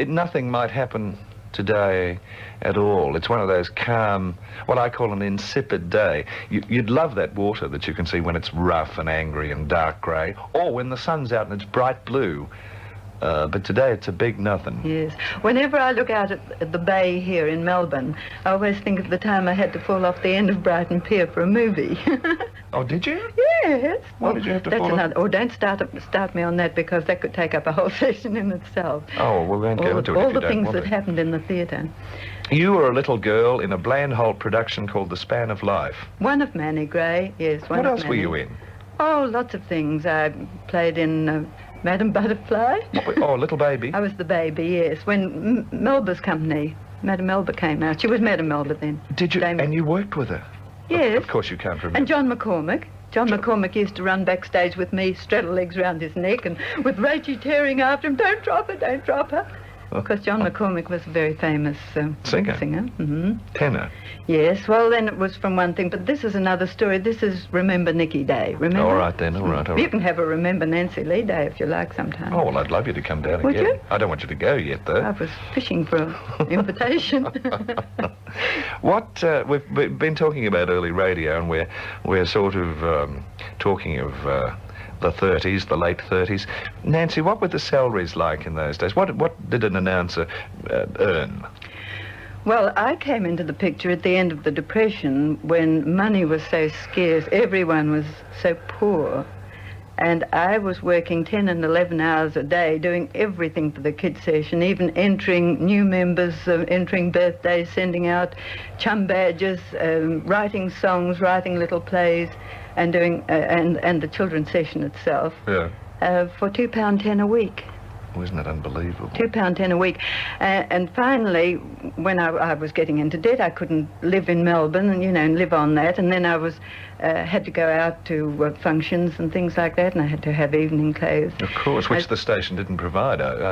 nothing might happen today at all. It's one of those calm, what I call an insipid day. You'd love that water that you can see when it's rough and angry and dark grey, or when the sun's out and it's bright blue. But today it's a big nothing. Yes. Whenever I look out at the bay here in Melbourne, I always think of the time I had to fall off the end of Brighton Pier for a movie. Oh, did you? Yes. Why did you have to fall off? Oh, don't start me on that, because that could take up a whole session in itself. Oh, we won't go into it all if you the don't things want that to. happened in the theatre. You were a little girl in a Bland Holt production called The Span of Life. One of Manny Gray, yes. What else were you in? Oh, lots of things. I played in Madam Butterfly. Oh, Little Baby. I was the baby, yes. When Melba's company, Madam Melba came out. She was Madam Melba then. Did you? And you worked with her? Yes. Of course you can't remember. And John McCormick. John McCormick used to run backstage with me, straddle legs round his neck, and with Rachie tearing after him, "Don't drop her, don't drop her." Because John McCormick was a very famous singer. Mm-hmm. Tenor. Yes, well, then it was from one thing, but this is another story. This is Remember Nicky Day, remember? All right, then, all right. You can have a Remember Nancy Lee Day if you like sometime. Oh, well, I'd love you to come down Would again. you? I don't want you to go yet, though. I was fishing for an invitation. What we've been talking about early radio, and we're sort of talking of the 30s, the late 30s. Nancy, what were the salaries like in those days? What did an announcer earn? Well, I came into the picture at the end of the Depression when money was so scarce, everyone was so poor. And I was working 10 and 11 hours a day doing everything for the kids session, even entering new members, entering birthdays, sending out chum badges, writing songs, writing little plays, and doing and the children's session itself for £2.10 a week. Oh, isn't that unbelievable? £2.10 a week. And finally, when I was getting into debt, I couldn't live in Melbourne and live on that. And then I was had to go out to functions and things like that, and I had to have evening clothes. Of course, which the station didn't provide. I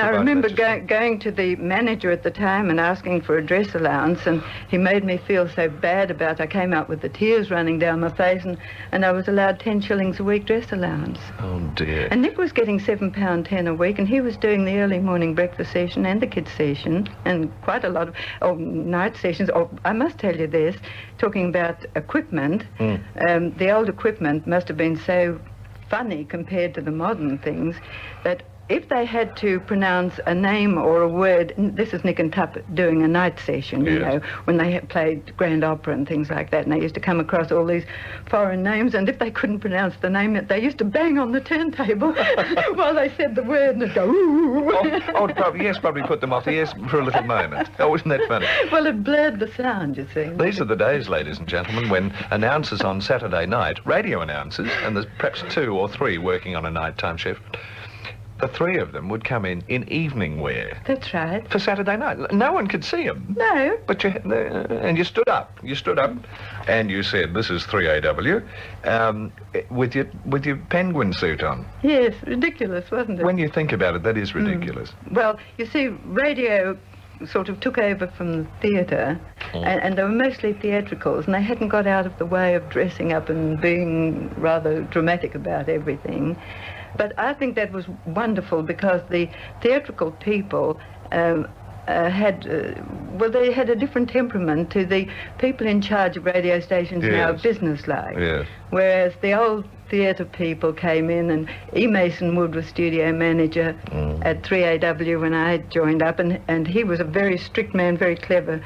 remember going to the manager at the time and asking for a dress allowance, and he made me feel so bad about it. I came out with the tears running down my face, and I was allowed 10 shillings a week dress allowance. Oh, dear. And Nick was getting £7.10 a week, and he was doing the early morning breakfast session and the kids session, and quite a lot of night sessions. I must tell you this, talking about equipment, the old equipment must have been so funny compared to the modern things that if they had to pronounce a name or a word, this is Nick and Tupp doing a night session, you know, when they played Grand Opera and things like that, and they used to come across all these foreign names, and if they couldn't pronounce the name, they used to bang on the turntable while they said the word, and it'd go, ooh. Probably put them off the ears for a little moment. Oh, isn't that funny? Well, it blurred the sound, you see. These are the days, ladies and gentlemen, when announcers on Saturday night, radio announcers, and there's perhaps 2 or 3 working on a nighttime shift, the 3 of them would come in evening wear. That's right. For Saturday night. No one could see them. No. But you stood up. You stood up and you said, this is 3AW, with your penguin suit on. Yes, ridiculous, wasn't it? When you think about it, that is ridiculous. Well, you see, radio sort of took over from the theatre, and they were mostly theatricals, and they hadn't got out of the way of dressing up and being rather dramatic about everything. But I think that was wonderful because the theatrical people had a different temperament to the people in charge of radio stations now, businesslike. Yes. Whereas the old theatre people came in, and E. Mason Wood was studio manager at 3AW when I joined up, and he was a very strict man, very clever,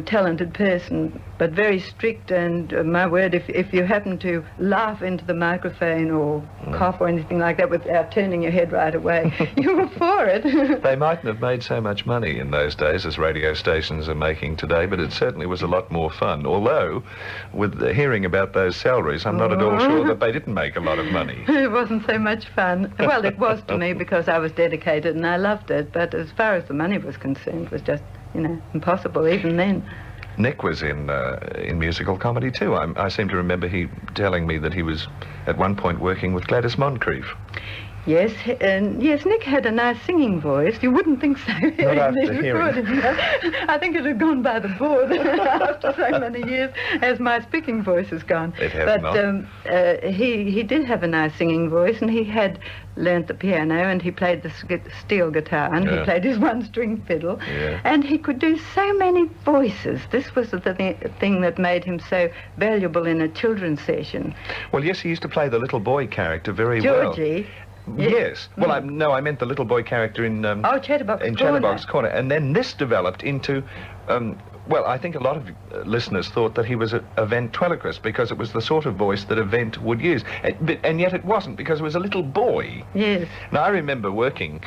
talented person, but very strict, and my word, if you happen to laugh into the microphone or cough or anything like that without turning your head right away, you were for it. They mightn't have made so much money in those days as radio stations are making today, but it certainly was a lot more fun, although with hearing about those salaries, I'm not at all sure that they didn't make a lot of money. It wasn't so much fun. Well, it was to me because I was dedicated and I loved it, but as far as the money was concerned, it was just impossible even then. Nick was in musical comedy too. I seem to remember he telling me that he was at one point working with Gladys Moncrief. Yes, yes, Nick had a nice singing voice. You wouldn't think so. Not after hearing. I think it had gone by the board after so many years as my speaking voice has gone. It has not. He did have a nice singing voice, and he had learnt the piano, and he played the steel guitar, and he played his one-string fiddle, and he could do so many voices. This was the thing that made him so valuable in a children's session. Well, yes, he used to play the little boy character very Georgie. well. Yes. Well, I meant the little boy character in Chatterbox Corner, and then this developed into. Well, I think a lot of listeners thought that he was a ventriloquist because it was the sort of voice that a vent would use, and yet it wasn't because it was a little boy. Yes. Now I remember working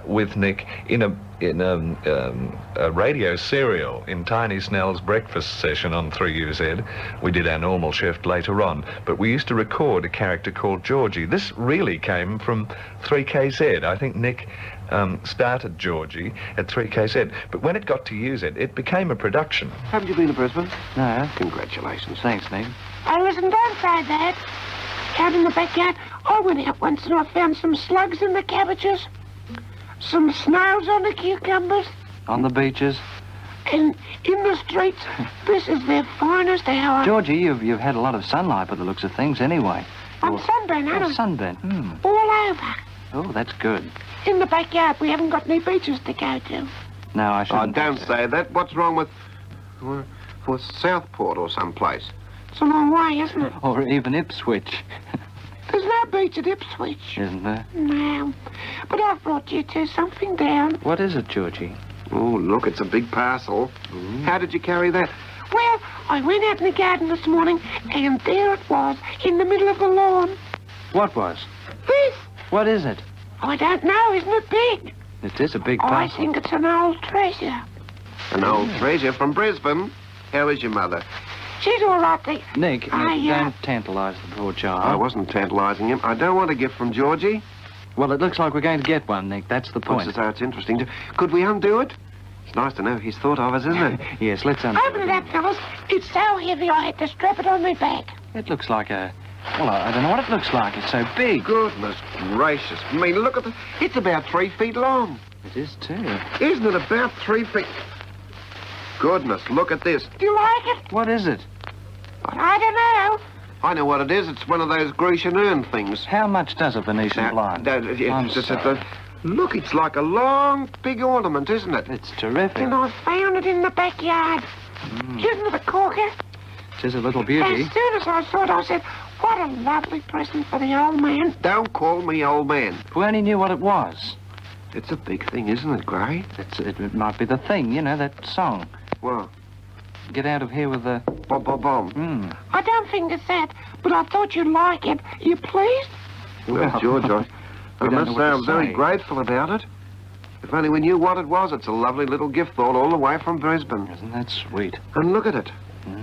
with Nick in a radio serial in Tiny Snell's breakfast session on 3UZ. We did our normal shift later on, but we used to record a character called Georgie. This really came from 3KZ. I think Nick started Georgie at 3KZ, but when it got to use it became a production. Haven't you been to Brisbane? No. Congratulations. Thanks, Nick. Oh, listen, don't say that. Out in the backyard, I went out once and I found some slugs in the cabbages, some snails on the cucumbers. On the beaches? And in the streets. This is their finest hour. Georgie, you've had a lot of sunlight by the looks of things anyway. I'm sunburned, aren't I? Sunburned. All over. Oh, that's good. In the backyard, we haven't got any beaches to go to. No, I shouldn't. Oh, don't say that. What's wrong with Southport or someplace? It's a long way, isn't it? Or even Ipswich. There's no beach at Ipswich. Isn't there? No. But I've brought you two something down. What is it, Georgie? Oh, look, it's a big parcel. How did you carry that? Well, I went out in the garden this morning, and there it was, in the middle of the lawn. What was? This. What is it? I don't know, isn't it big? It is a big I parcel. think it's an old treasure. An old treasure from Brisbane. How is your mother? She's all right, Nick. Nick, don't tantalise the poor child. I wasn't tantalising him. I don't want a gift from Georgie. Well, it looks like we're going to get one, Nick. That's the point. Looks as though it's interesting. Could we undo it? It's nice to know he's thought of us, isn't it? Yes, let's undo Open it up, fellas. It's so heavy I had to strap it on my back. It looks like a... Well, I don't know what it looks like. It's so big. Goodness gracious. I mean, look at the... It's about 3 feet long. It is, too. Isn't it about 3 feet? Goodness, look at this. Do you like it? What is it? I don't know. I know what it is. It's one of those Grecian urn things. How much does a Venetian blind? Look, it's like a long, big ornament, isn't it? It's terrific. And I found it in the backyard. Isn't it a corker? It is a little beauty. As soon as I saw it, I said, what a lovely present for the old man. Don't call me old man. Who only knew what it was? It's a big thing, isn't it, Gray? It might be the thing, you know, that song. What? Get out of here with the... Bomb, bomb, bomb. I don't think it's that, but I thought you'd like it. You pleased? Well, George, I must say I'm very grateful about it. If only we knew what it was. It's a lovely little gift thought all the way from Brisbane. Isn't that sweet? And look at it.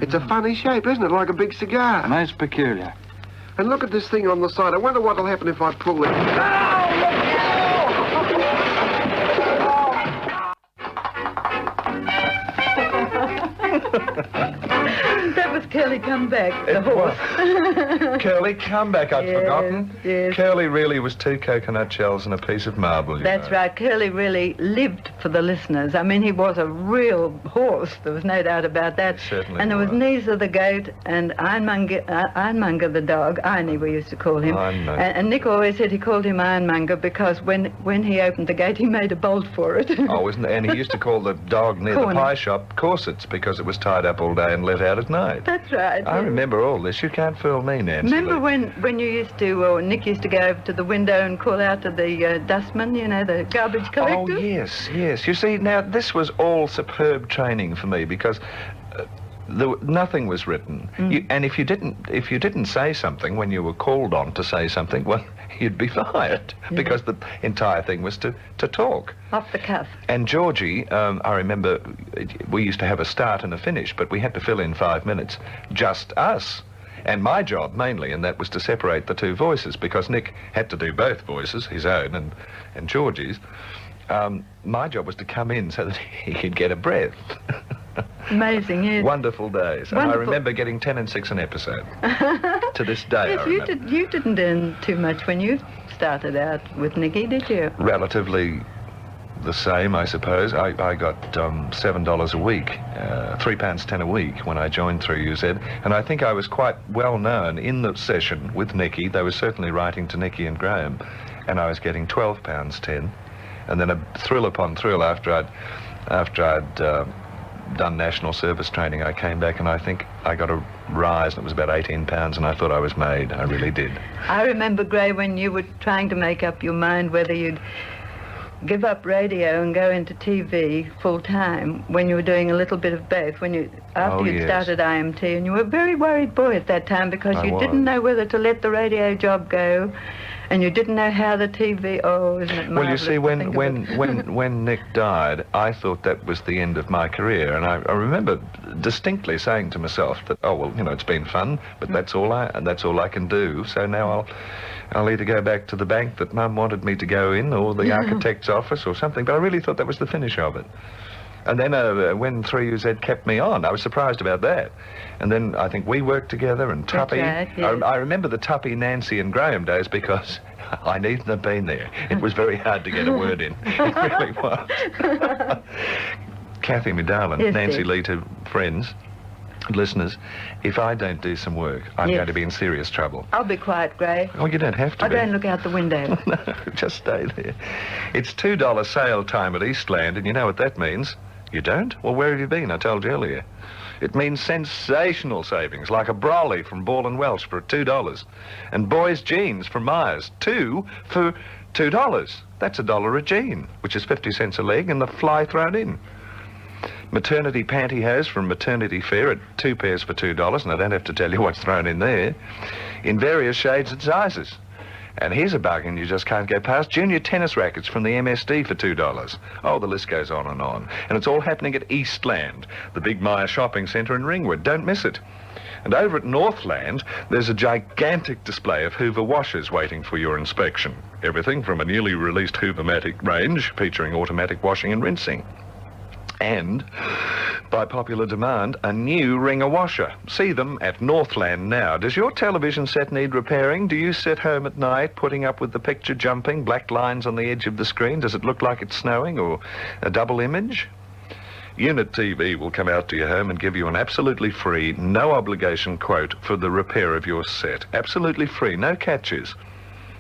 It's a funny shape, isn't it? Like a big cigar. Most peculiar. And look at this thing on the side. I wonder what'll happen if I pull it. That was Curly Come Back, the horse. Curly Come Back, I'd forgotten. Yes. Curly really was 2 coconut shells and a piece of marble, you That's know. right. Curly really lived for the listeners. I mean, he was a real horse. There was no doubt about that. Certainly and there was Neezer the goat and Ironmonger the dog. Irony, we used to call him. And Nick always said he called him Ironmonger because when he opened the gate, he made a bolt for it. Oh, isn't it? And he used to call the dog near the pie shop Corsets because it was tied up all day and let out at night. That's right. I remember all this. You can't fool me, Nancy. Remember when you used to, or Nick used to go over to the window and call out to the dustman, you know, the garbage collector? Oh, yes, yes. You see, now, this was all superb training for me because nothing was written. And if you didn't say something when you were called on to say something, well, you'd be fired because the entire thing was to talk. Off the cuff. And Georgie, I remember we used to have a start and a finish, but we had to fill in 5 minutes, just us. And my job, mainly, and that was to separate the two voices, because Nick had to do both voices, his own and Georgie's. My job was to come in so that he could get a breath. Amazing, yes. Wonderful days. Wonderful. And I remember getting 10 and 6 an episode. To this day, yes, I remember. You didn't earn too much when you started out with Nicky, did you? Relatively the same, I suppose. I got $7 a week, £3.10 a week when I joined 3UZ, and I think I was quite well known in the session with Nicky. They were certainly writing to Nicky and Graham, and I was getting £12.10, and then a thrill upon thrill after I'd done national service training, I came back and I think I got a rise, and it was about £18, and I thought I was made. I really did. I remember, Gray, when you were trying to make up your mind whether you'd give up radio and go into TV full time, when you were doing a little bit of both, after you'd started IMT, and you were a very worried boy at that time because you didn't know whether to let the radio job go, and you didn't know how the TV. Oh, isn't it marvelous? Well, you see, when Nick died, I thought that was the end of my career, and I remember distinctly saying to myself that, oh well, you know, it's been fun, but that's all I can do. So now I'll either go back to the bank that Mum wanted me to go in, or the architect's office, or something. But I really thought that was the finish of it. And then when 3UZ kept me on, I was surprised about that. And then I think we worked together, and Tuppy. Right, yes. I remember the Tuppy, Nancy and Graham days because I needn't have been there. It was very hard to get a word in. It really was. Kathy, my darling, Yes, Nancy yes. Lee to friends, listeners, if I don't do some work, I'm going to be in serious trouble. I'll be quiet, Gray. Oh, you don't have to I'll be. go and look out the window. No, just stay there. It's $2 sale time at Eastland, and you know what that means. You don't? Well, where have you been? I told you earlier. It means sensational savings, like a brolly from Ball & Welsh for $2. And boys' jeans from Myers, 2 for $2. That's $1 a jean, which is 50 cents a leg, and the fly thrown in. Maternity pantyhose from Maternity Fair at 2 pairs for $2, and I don't have to tell you what's thrown in there, in various shades and sizes. And here's a bargain you just can't go past. Junior tennis rackets from the MSD for $2. Oh, the list goes on. And it's all happening at Eastland, the big Myer shopping centre in Ringwood. Don't miss it. And over at Northland, there's a gigantic display of Hoover washers waiting for your inspection. Everything from a newly released Hoover-matic range featuring automatic washing and rinsing. And, by popular demand, a new Ringer washer. See them at Northland now. Does your television set need repairing? Do you sit home at night putting up with the picture jumping, black lines on the edge of the screen? Does it look like it's snowing or a double image? Unit TV will come out to your home and give you an absolutely free, no obligation quote for the repair of your set. Absolutely free, no catches.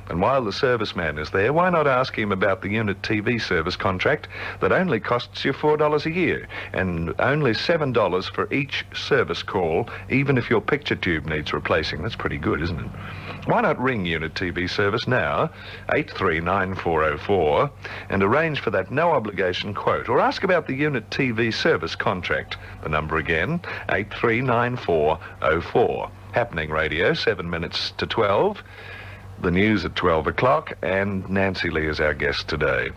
And while the serviceman is there, why not ask him about the Unit TV service contract that only costs you $4 a year and only $7 for each service call, even if your picture tube needs replacing. That's pretty good, isn't it? Why not ring Unit TV service now, 839404, and arrange for that no obligation quote, or ask about the Unit TV service contract. The number again, 839404. Happening Radio, 7 minutes to 12. The news at 12 o'clock, and Nancy Lee is our guest today.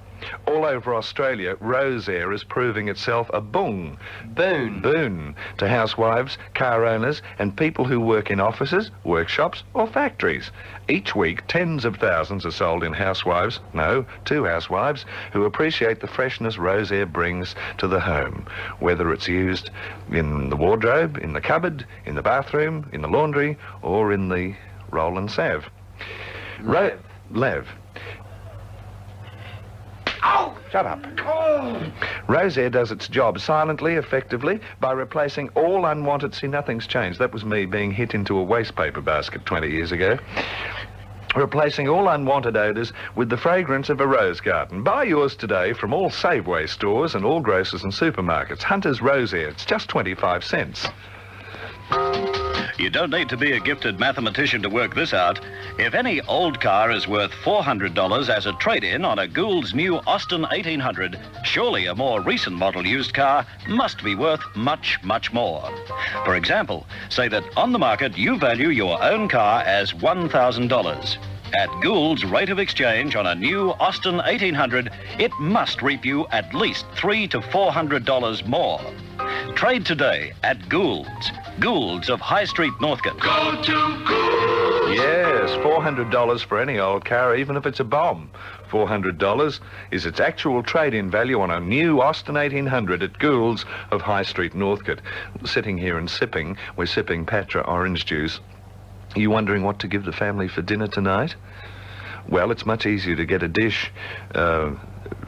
All over Australia, Rose Air is proving itself a boon to housewives, car owners, and people who work in offices, workshops, or factories. Each week, tens of thousands are sold to housewives who appreciate the freshness Rose Air brings to the home, whether it's used in the wardrobe, in the cupboard, in the bathroom, in the laundry, or in the roll and salve. Lev. Ow! Shut up. Oh! Rose Air does its job silently, effectively, by replacing all unwanted... See, nothing's changed. That was me being hit into a waste paper basket 20 years ago. Replacing all unwanted odours with the fragrance of a rose garden. Buy yours today from all Safeway stores and all grocers and supermarkets. Hunter's Rose Air. It's just 25 cents. You don't need to be a gifted mathematician to work this out. If any old car is worth $400 as a trade-in on a Gould's new Austin 1800, surely a more recent model used car must be worth much, much more. For example, say that on the market you value your own car as $1,000. At Gould's rate of exchange on a new Austin 1800, it must reap you at least $300 to $400 more. Trade today at Gould's. Gould's of High Street, Northcote. Go to Gould's! Yes, $400 for any old car, even if it's a bomb. $400 is its actual trade-in value on a new Austin 1800 at Gould's of High Street, Northcote. Sitting here and sipping, we're sipping Patra orange juice. Are you wondering what to give the family for dinner tonight? Well, it's much easier to get a dish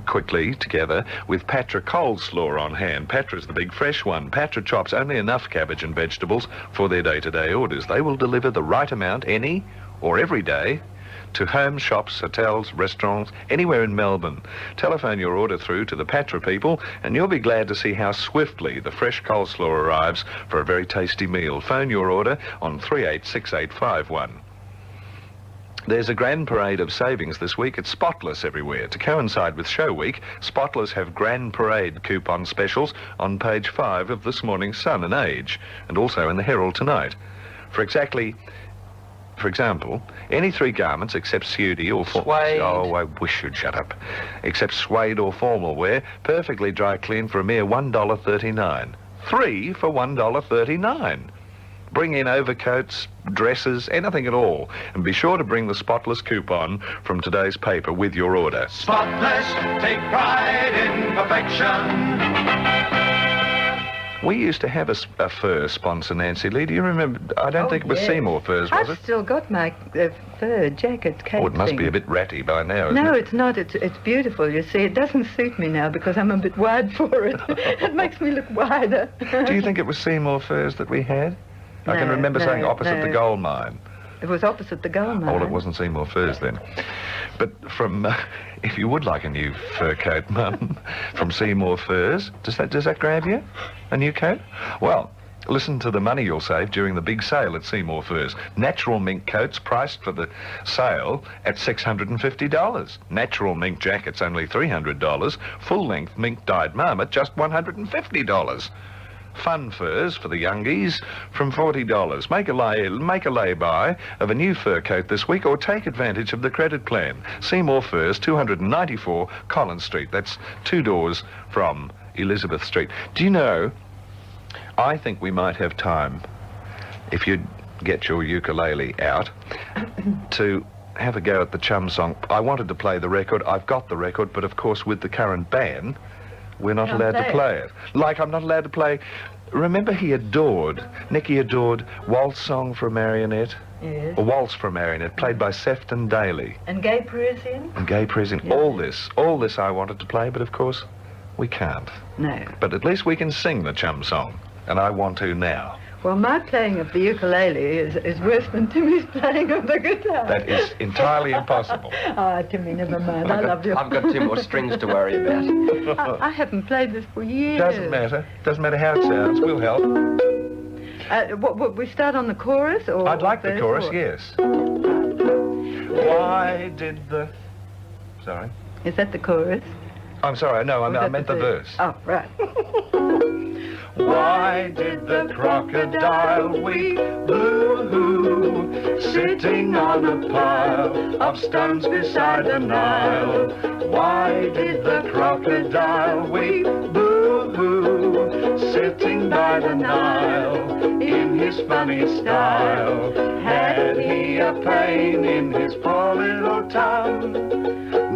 quickly together with Patra coleslaw on hand. Patra's the big fresh one. Patra chops only enough cabbage and vegetables for their day-to-day orders. They will deliver the right amount any or every day to homes, shops, hotels, restaurants, anywhere in Melbourne. Telephone your order through to the Patra people and you'll be glad to see how swiftly the fresh coleslaw arrives for a very tasty meal. Phone your order on 386851. There's a grand parade of savings this week at Spotless everywhere. To coincide with Show Week, Spotless have grand parade coupon specials on page 5 of this morning's Sun and Age, and also in the Herald tonight. For example, any 3 garments except suede or suede. Oh, I wish you'd shut up. Except suede or formal wear, perfectly dry clean for a mere $1.39. 3 for $1.39. Bring in overcoats, dresses, anything at all. And be sure to bring the Spotless coupon from today's paper with your order. Spotless, take pride in perfection. We used to have a fur sponsor, Nancy Lee. Do you remember? I don't think it was Seymour Furs, was it? I've still got my fur jacket cape. Oh, it must thing. be a bit ratty by now, isn't it? No, it's not. It's beautiful. You see, it doesn't suit me now because I'm a bit wide for it. It makes me look wider. Do you think it was Seymour Furs that we had? I can remember saying opposite the gold mine. It was opposite the gold mine. Oh, it wasn't Seymour Furs then. But from, if you would like a new fur coat, Mum, from Seymour Furs, does that grab you? A new coat? Well, Listen to the money you'll save during the big sale at Seymour Furs. Natural mink coats priced for the sale at $650. Natural mink jackets only $300. Full-length mink dyed marmot just $150. Fun furs for the youngies from $40. Make a lay-by of a new fur coat this week or take advantage of the credit plan. Seymour Furs, 294 Collins Street. That's 2 doors from Elizabeth Street. Do you know, I think we might have time, if you'd get your ukulele out, to have a go at the Chum song. I wanted to play the record. I've got the record, but of course with the current ban, we're not allowed to play it. Like I'm not allowed to play... Remember Nicky adored Waltz Song for a Marionette? Yes. A Waltz for a Marionette, played by Sefton Daly. And Gay Parisian? And Gay Parisian. Yes. All this I wanted to play, but of course we can't. No. But at least we can sing the Chum song, and I want to now. Well, my playing of the ukulele is worse than Timmy's playing of the guitar. That is entirely impossible. Ah, Timmy, never mind. I love you. I've got 2 more strings to worry about. I haven't played this for years. Doesn't matter. Doesn't matter how it sounds. We'll help. What, we start on the chorus? Or I'd like the chorus, yes. Why did the... Sorry? Is that the chorus? I'm sorry, no, I meant the verse. Oh, right. Why did the crocodile weep, boo-hoo, sitting on a pile of stones beside the Nile? Why did the crocodile weep, boo-hoo, sitting by the Nile, in his funny style? Had he a pain in his poor little tongue?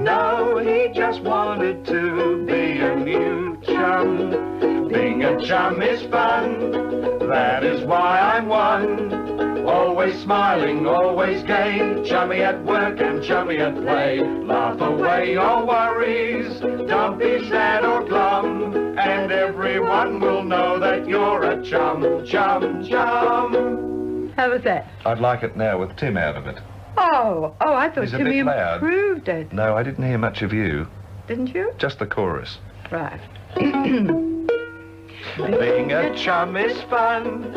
No, he just wanted to be a new chum. Being a chum is fun, that is why I'm one. Always smiling, always gay, chummy at work and chummy at play. Laugh away your worries, don't be sad or glum, and everyone will know that you're a chum, chum, chum. How was that? I'd like it now with Tim out of it. Oh, I thought He's a Timmy bit loud. improved it. No, I didn't hear much of you. Didn't you? Just the chorus. Right. Being a chum is fun,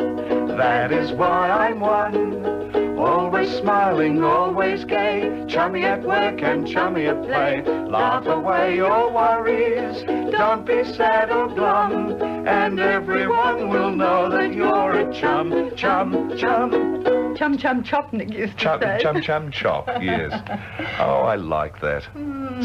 that is why I'm one. Always smiling, always gay, chummy at work and chummy at play. Laugh away your worries, don't be sad or glum, and everyone will know that you're a chum, chum, chum. Chum Chum Chopnik used to say. Chum Chum Chop, yes. Oh, I like that.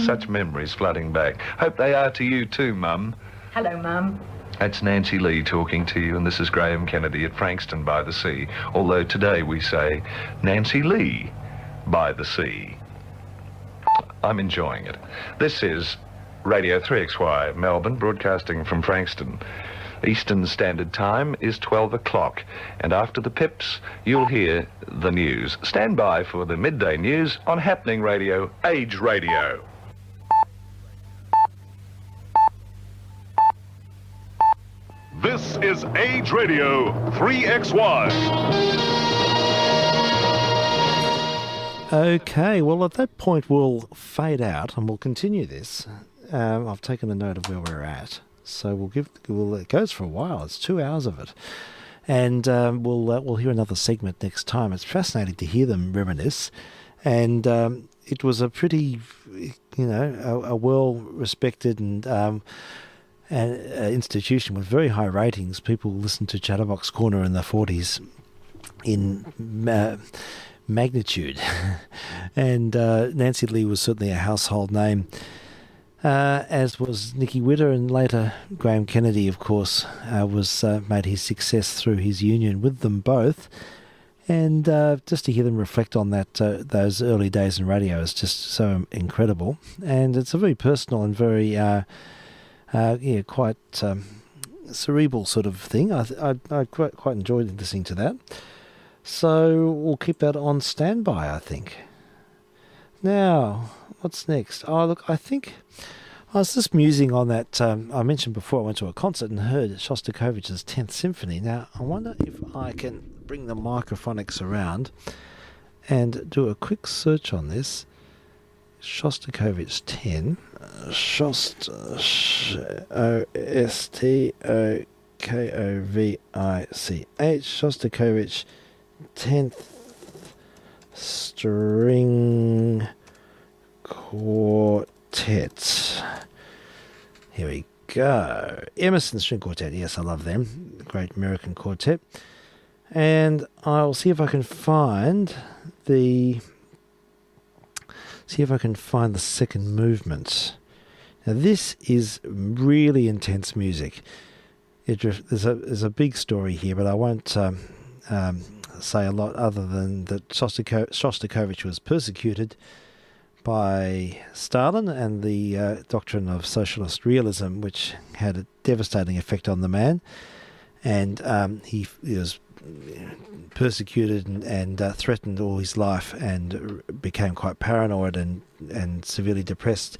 Such memories flooding back. Hope they are to you too, Mum. Hello, Mum. That's Nancy Lee talking to you, and this is Graham Kennedy at Frankston by the Sea. Although today we say Nancy Lee by the Sea. I'm enjoying it. This is Radio 3XY, Melbourne, broadcasting from Frankston. Eastern Standard Time is 12 o'clock, and after the pips, you'll hear the news. Stand by for the midday news on Happening Radio, Age Radio. This is Age Radio 3XY. Okay, well, at that point, we'll fade out and we'll continue this. I've taken a note of where we're at. So it goes for a while. It's 2 hours of it. And we'll hear another segment next time. It's fascinating to hear them reminisce. And it was a pretty, a well-respected and institution with very high ratings. People listened to Chatterbox Corner in the 40s in magnitude. And Nancy Lee was certainly a household name, as was Nicky Witter, and later Graham Kennedy, of course, made his success through his union with them both. And just to hear them reflect on that, those early days in radio is just so incredible. And it's a very personal and very quite cerebral sort of thing. I quite enjoyed listening to that. So we'll keep that on standby, I think. Now, what's next? Oh, look, I think I was just musing on that. I mentioned before I went to a concert and heard Shostakovich's 10th Symphony. Now, I wonder if I can bring the microphonics around and do a quick search on this. Shostakovich 10. Kovich, Shostakovich 10th String Quartet. Here we go. Emerson String Quartet. Yes, I love them. Great American quartet. And I'll see if I can find the second movement. Now this is really intense music. There's a big story here, but I won't say a lot other than that Shostakovich was persecuted by Stalin and the doctrine of socialist realism, which had a devastating effect on the man. And he was persecuted and threatened all his life, and became quite paranoid and severely depressed.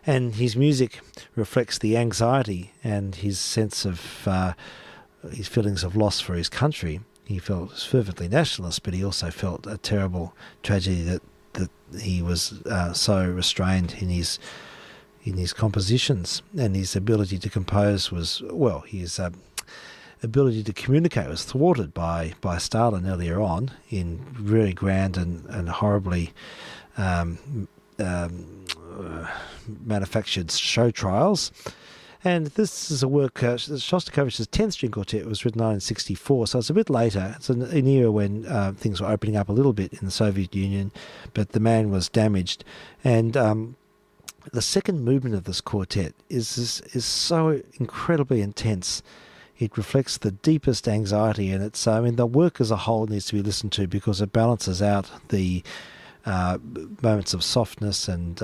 And his music reflects the anxiety and his sense of his feelings of loss for his country. He felt fervently nationalist, but he also felt a terrible tragedy that he was so restrained in his compositions, and his ability to compose was, well, his ability to communicate was thwarted by Stalin earlier on in really grand and horribly manufactured show trials. And this is a work, Shostakovich's 10th String Quartet was written in 1964, so it's a bit later. It's an era when things were opening up a little bit in the Soviet Union, but the man was damaged. And the second movement of this quartet is so incredibly intense. It reflects the deepest anxiety, and it's, the work as a whole needs to be listened to because it balances out the moments of softness and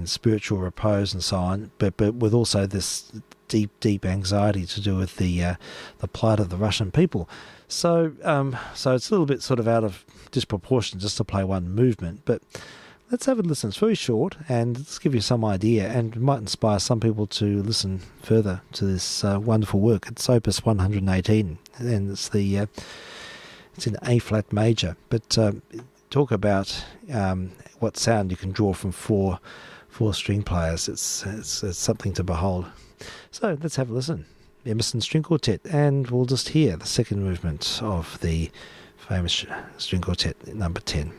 spiritual repose and so on, but with also this deep anxiety to do with the plight of the Russian people. So it's a little bit sort of out of disproportion just to play one movement, but let's have a listen. It's very short, and let's give you some idea, and might inspire some people to listen further to this wonderful work. It's Opus 118, and it's in A flat major. But talk about what sound you can draw from four string players. It's something to behold. So let's have a listen. Emerson String Quartet, and we'll just hear the second movement of the famous String Quartet number 10.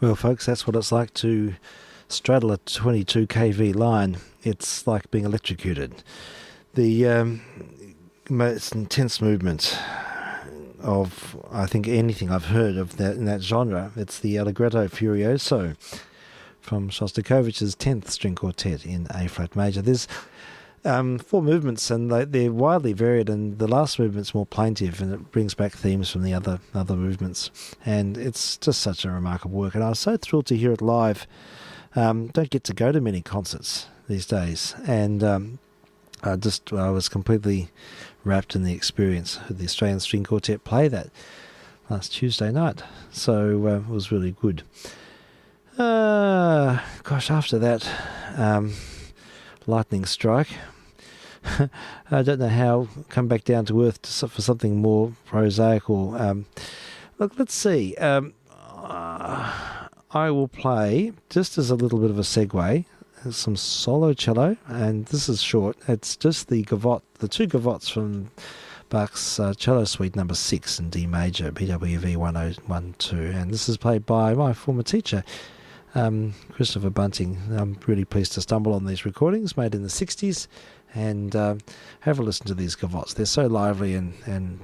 Well, folks, that's what it's like to straddle a 22 kV line. It's like being electrocuted. The most intense movement of, I think, anything I've heard of that in that genre, it's the Allegretto Furioso from Shostakovich's 10th string quartet in A-flat major. There's 4 movements, and they're widely varied, and the last movement's more plaintive, and it brings back themes from the other movements. And it's just such a remarkable work, and I was so thrilled to hear it live. Don't get to go to many concerts these days, and I was completely wrapped in the experience of the Australian String Quartet play that last Tuesday night. So it was really good. After that lightning strike, I don't know how come back down to earth for something more prosaic or look, let's see. I will play, just as a little bit of a segue, some solo cello, and this is short. It's just the gavotte, the 2 gavottes from Bach's Cello Suite number 6 in D major, BWV 1012, and this is played by my former teacher, Christopher Bunting. I'm really pleased to stumble on these recordings made in the 60s, and have a listen to these gavottes. They're so lively and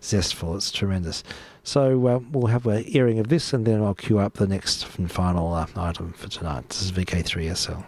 zestful. It's tremendous. So we'll have an airing of this, and then I'll cue up the next and final item for tonight. This is VK3SL.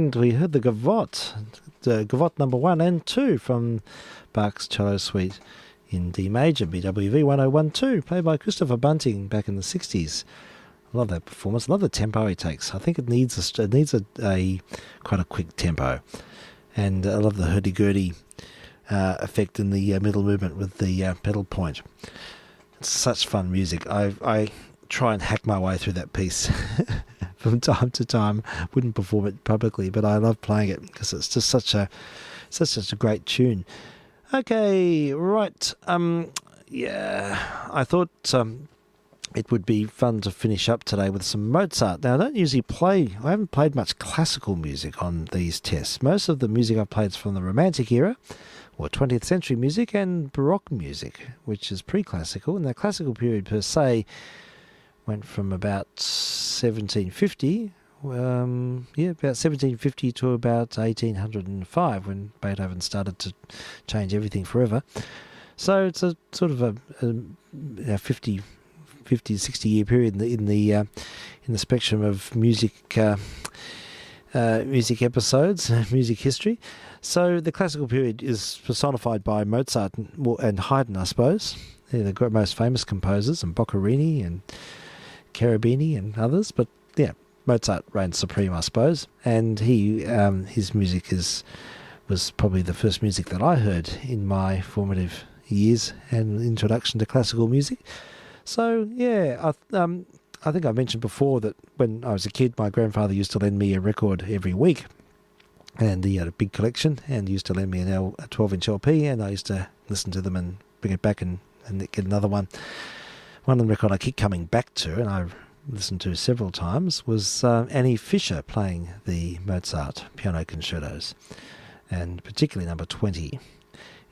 And we heard the Gavotte number 1 and 2 from Bach's Cello Suite in D major, BWV 1012, played by Christopher Bunting back in the 60s. I love that performance. I love the tempo he takes. I think it needs a quite a quick tempo. And I love the hurdy-gurdy effect in the middle movement with the pedal point. It's such fun music. I try and hack my way through that piece from time to time. Wouldn't perform it publicly, but I love playing it because it's just such a great tune. Okay, right. I thought it would be fun to finish up today with some Mozart. Now, I haven't played much classical music on these tests. Most of the music I've played is from the Romantic era, or 20th century music, and Baroque music, which is pre-classical. And the classical period per se went from about 1750, about 1750 to about 1805, when Beethoven started to change everything forever. So it's a sort of a 50 to 60 year period in the spectrum of music episodes, music history. So the classical period is personified by Mozart and Haydn, I suppose. They're the most famous composers, and Boccherini and Cherubini and others. But yeah, Mozart reigns supreme, I suppose. And his music was probably the first music that I heard in my formative years and introduction to classical music. So yeah, I think I mentioned before that when I was a kid, my grandfather used to lend me a record every week, and he had a big collection and used to lend me a 12-inch LP, and I used to listen to them and bring it back and get another one. One of the record I keep coming back to, and I listened to several times, was Annie Fisher playing the Mozart piano concertos, and particularly number 20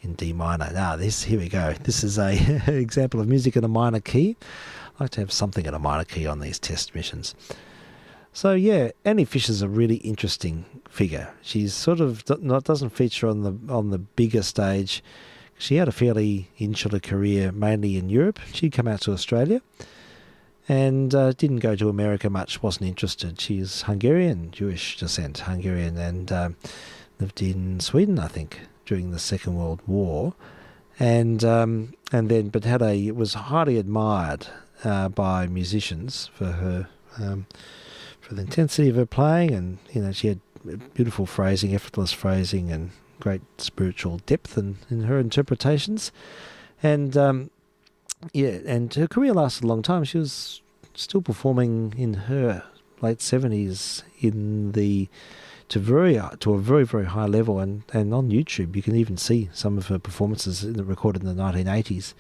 in D minor. Now, here we go. This is a example of music in a minor key. I like to have something in a minor key on these test missions. So yeah, Annie Fisher's a really interesting figure. She's sort of doesn't feature on the bigger stage. She had a fairly insular career, mainly in Europe. She'd come out to Australia and didn't go to America much, wasn't interested. She's Hungarian, Jewish descent, Hungarian, and lived in Sweden, I think, during the Second World War, and then was highly admired by musicians for her for the intensity of her playing, and she had beautiful phrasing, effortless phrasing, and great spiritual depth in her interpretations, and and her career lasted a long time. She was still performing in her late 70s to a very, very high level, and on YouTube you can even see some of her performances recorded in the 1980s.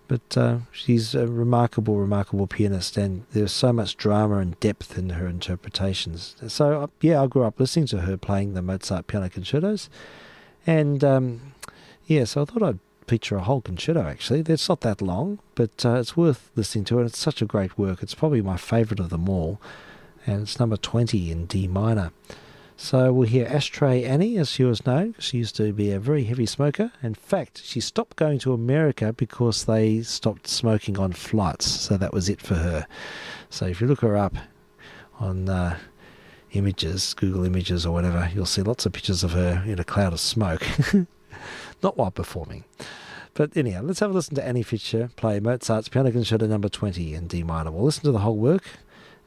But she's a remarkable pianist, and there's so much drama and depth in her interpretations. So I grew up listening to her playing the Mozart piano concertos, and so I thought I'd feature a whole concerto. Actually, it's not that long, but it's worth listening to, and it's such a great work. It's probably my favourite of them all, and it's number 20 in D minor. So we'll hear Ashtray Annie, as she was known. She used to be a very heavy smoker. In fact, she stopped going to America because they stopped smoking on flights, so that was it for her. So if you look her up on images, Google Images or whatever, you'll see lots of pictures of her in a cloud of smoke. Not while performing. But anyhow, let's have a listen to Annie Fisher play Mozart's Piano Concerto number 20 in D minor. We'll listen to the whole work,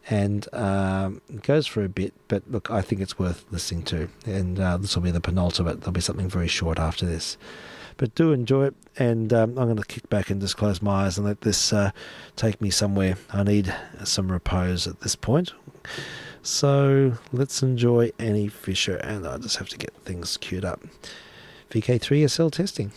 and it goes for a bit, but look, I think it's worth listening to, and this will be the penultimate. There'll be something very short after this, but do enjoy it, and I'm going to kick back and just close my eyes and let this take me somewhere. I need some repose at this point, so let's enjoy Annie Fisher, and I just have to get things queued up. VK3SL testing.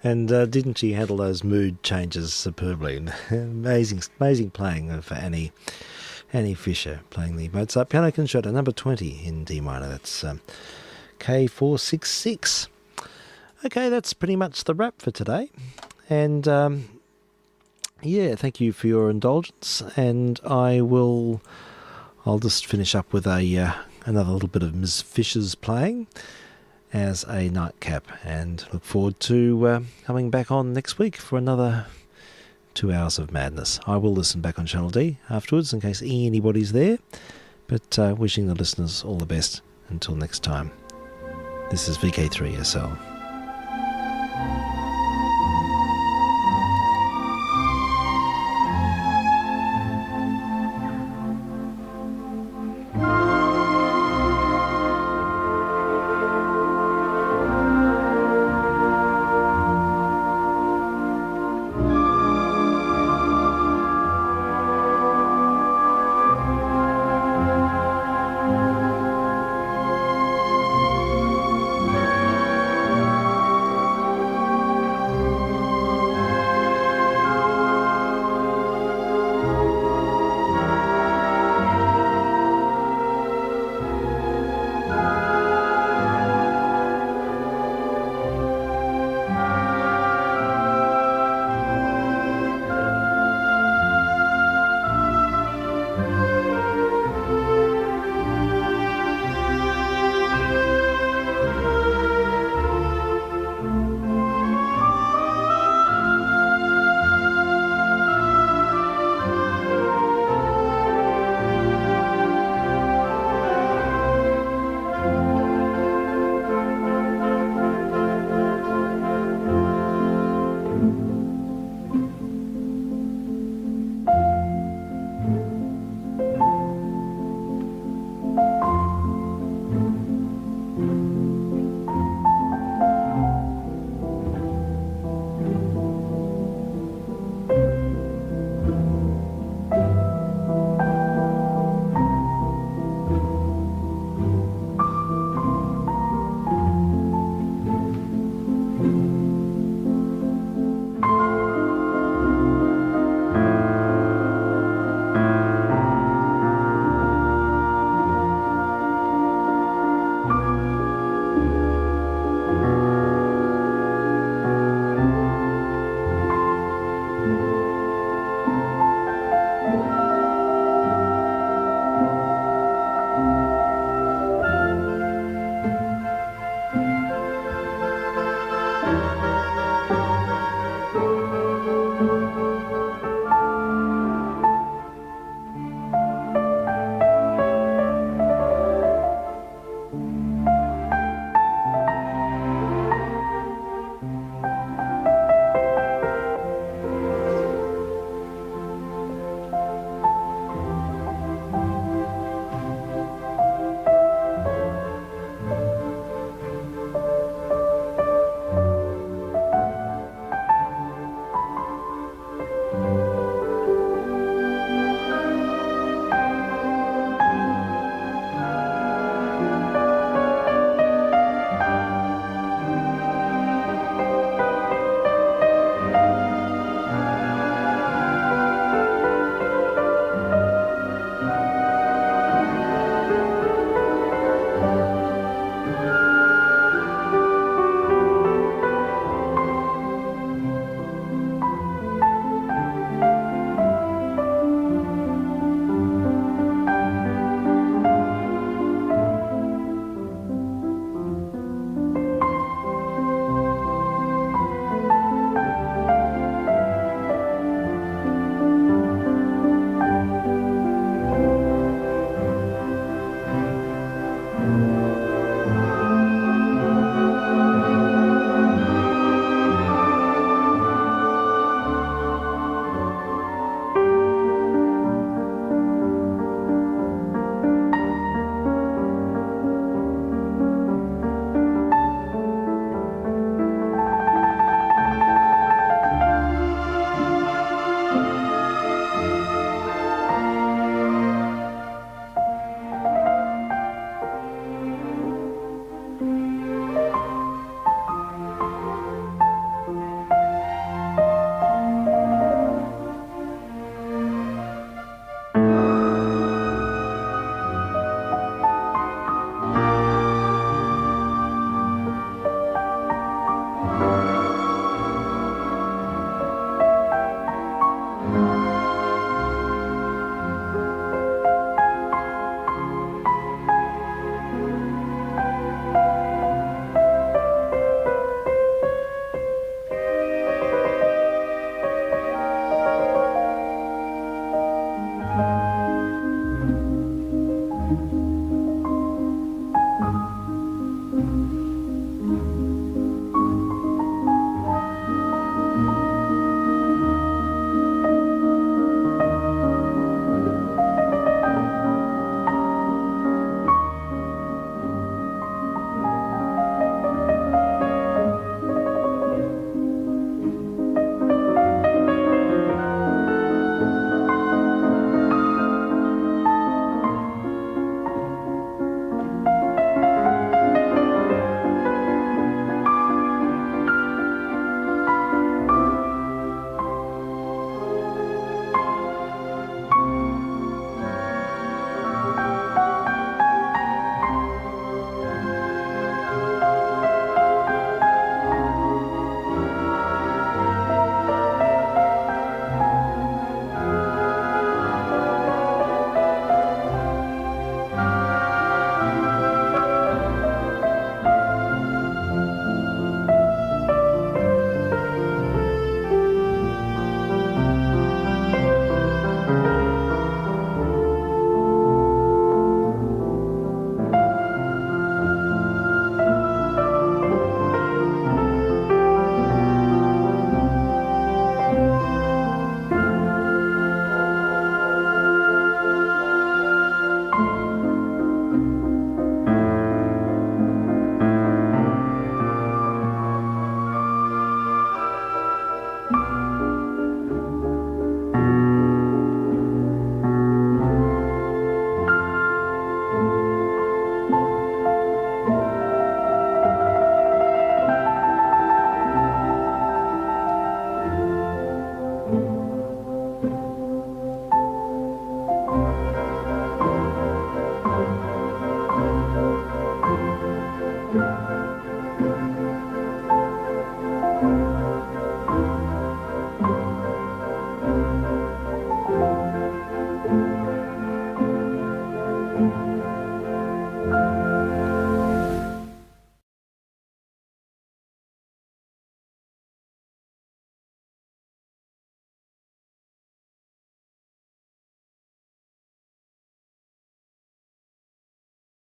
And didn't she handle those mood changes superbly? Amazing playing of Annie Fisher, playing the Mozart Piano Concerto number 20 in D minor. That's K466. Okay, that's pretty much the wrap for today. And thank you for your indulgence. And I'll just finish up with another little bit of Ms. Fisher's playing as a nightcap, and look forward to coming back on next week for another 2 hours of madness. I will listen back on Channel D afterwards in case anybody's there, but wishing the listeners all the best until next time. This is VK3SL.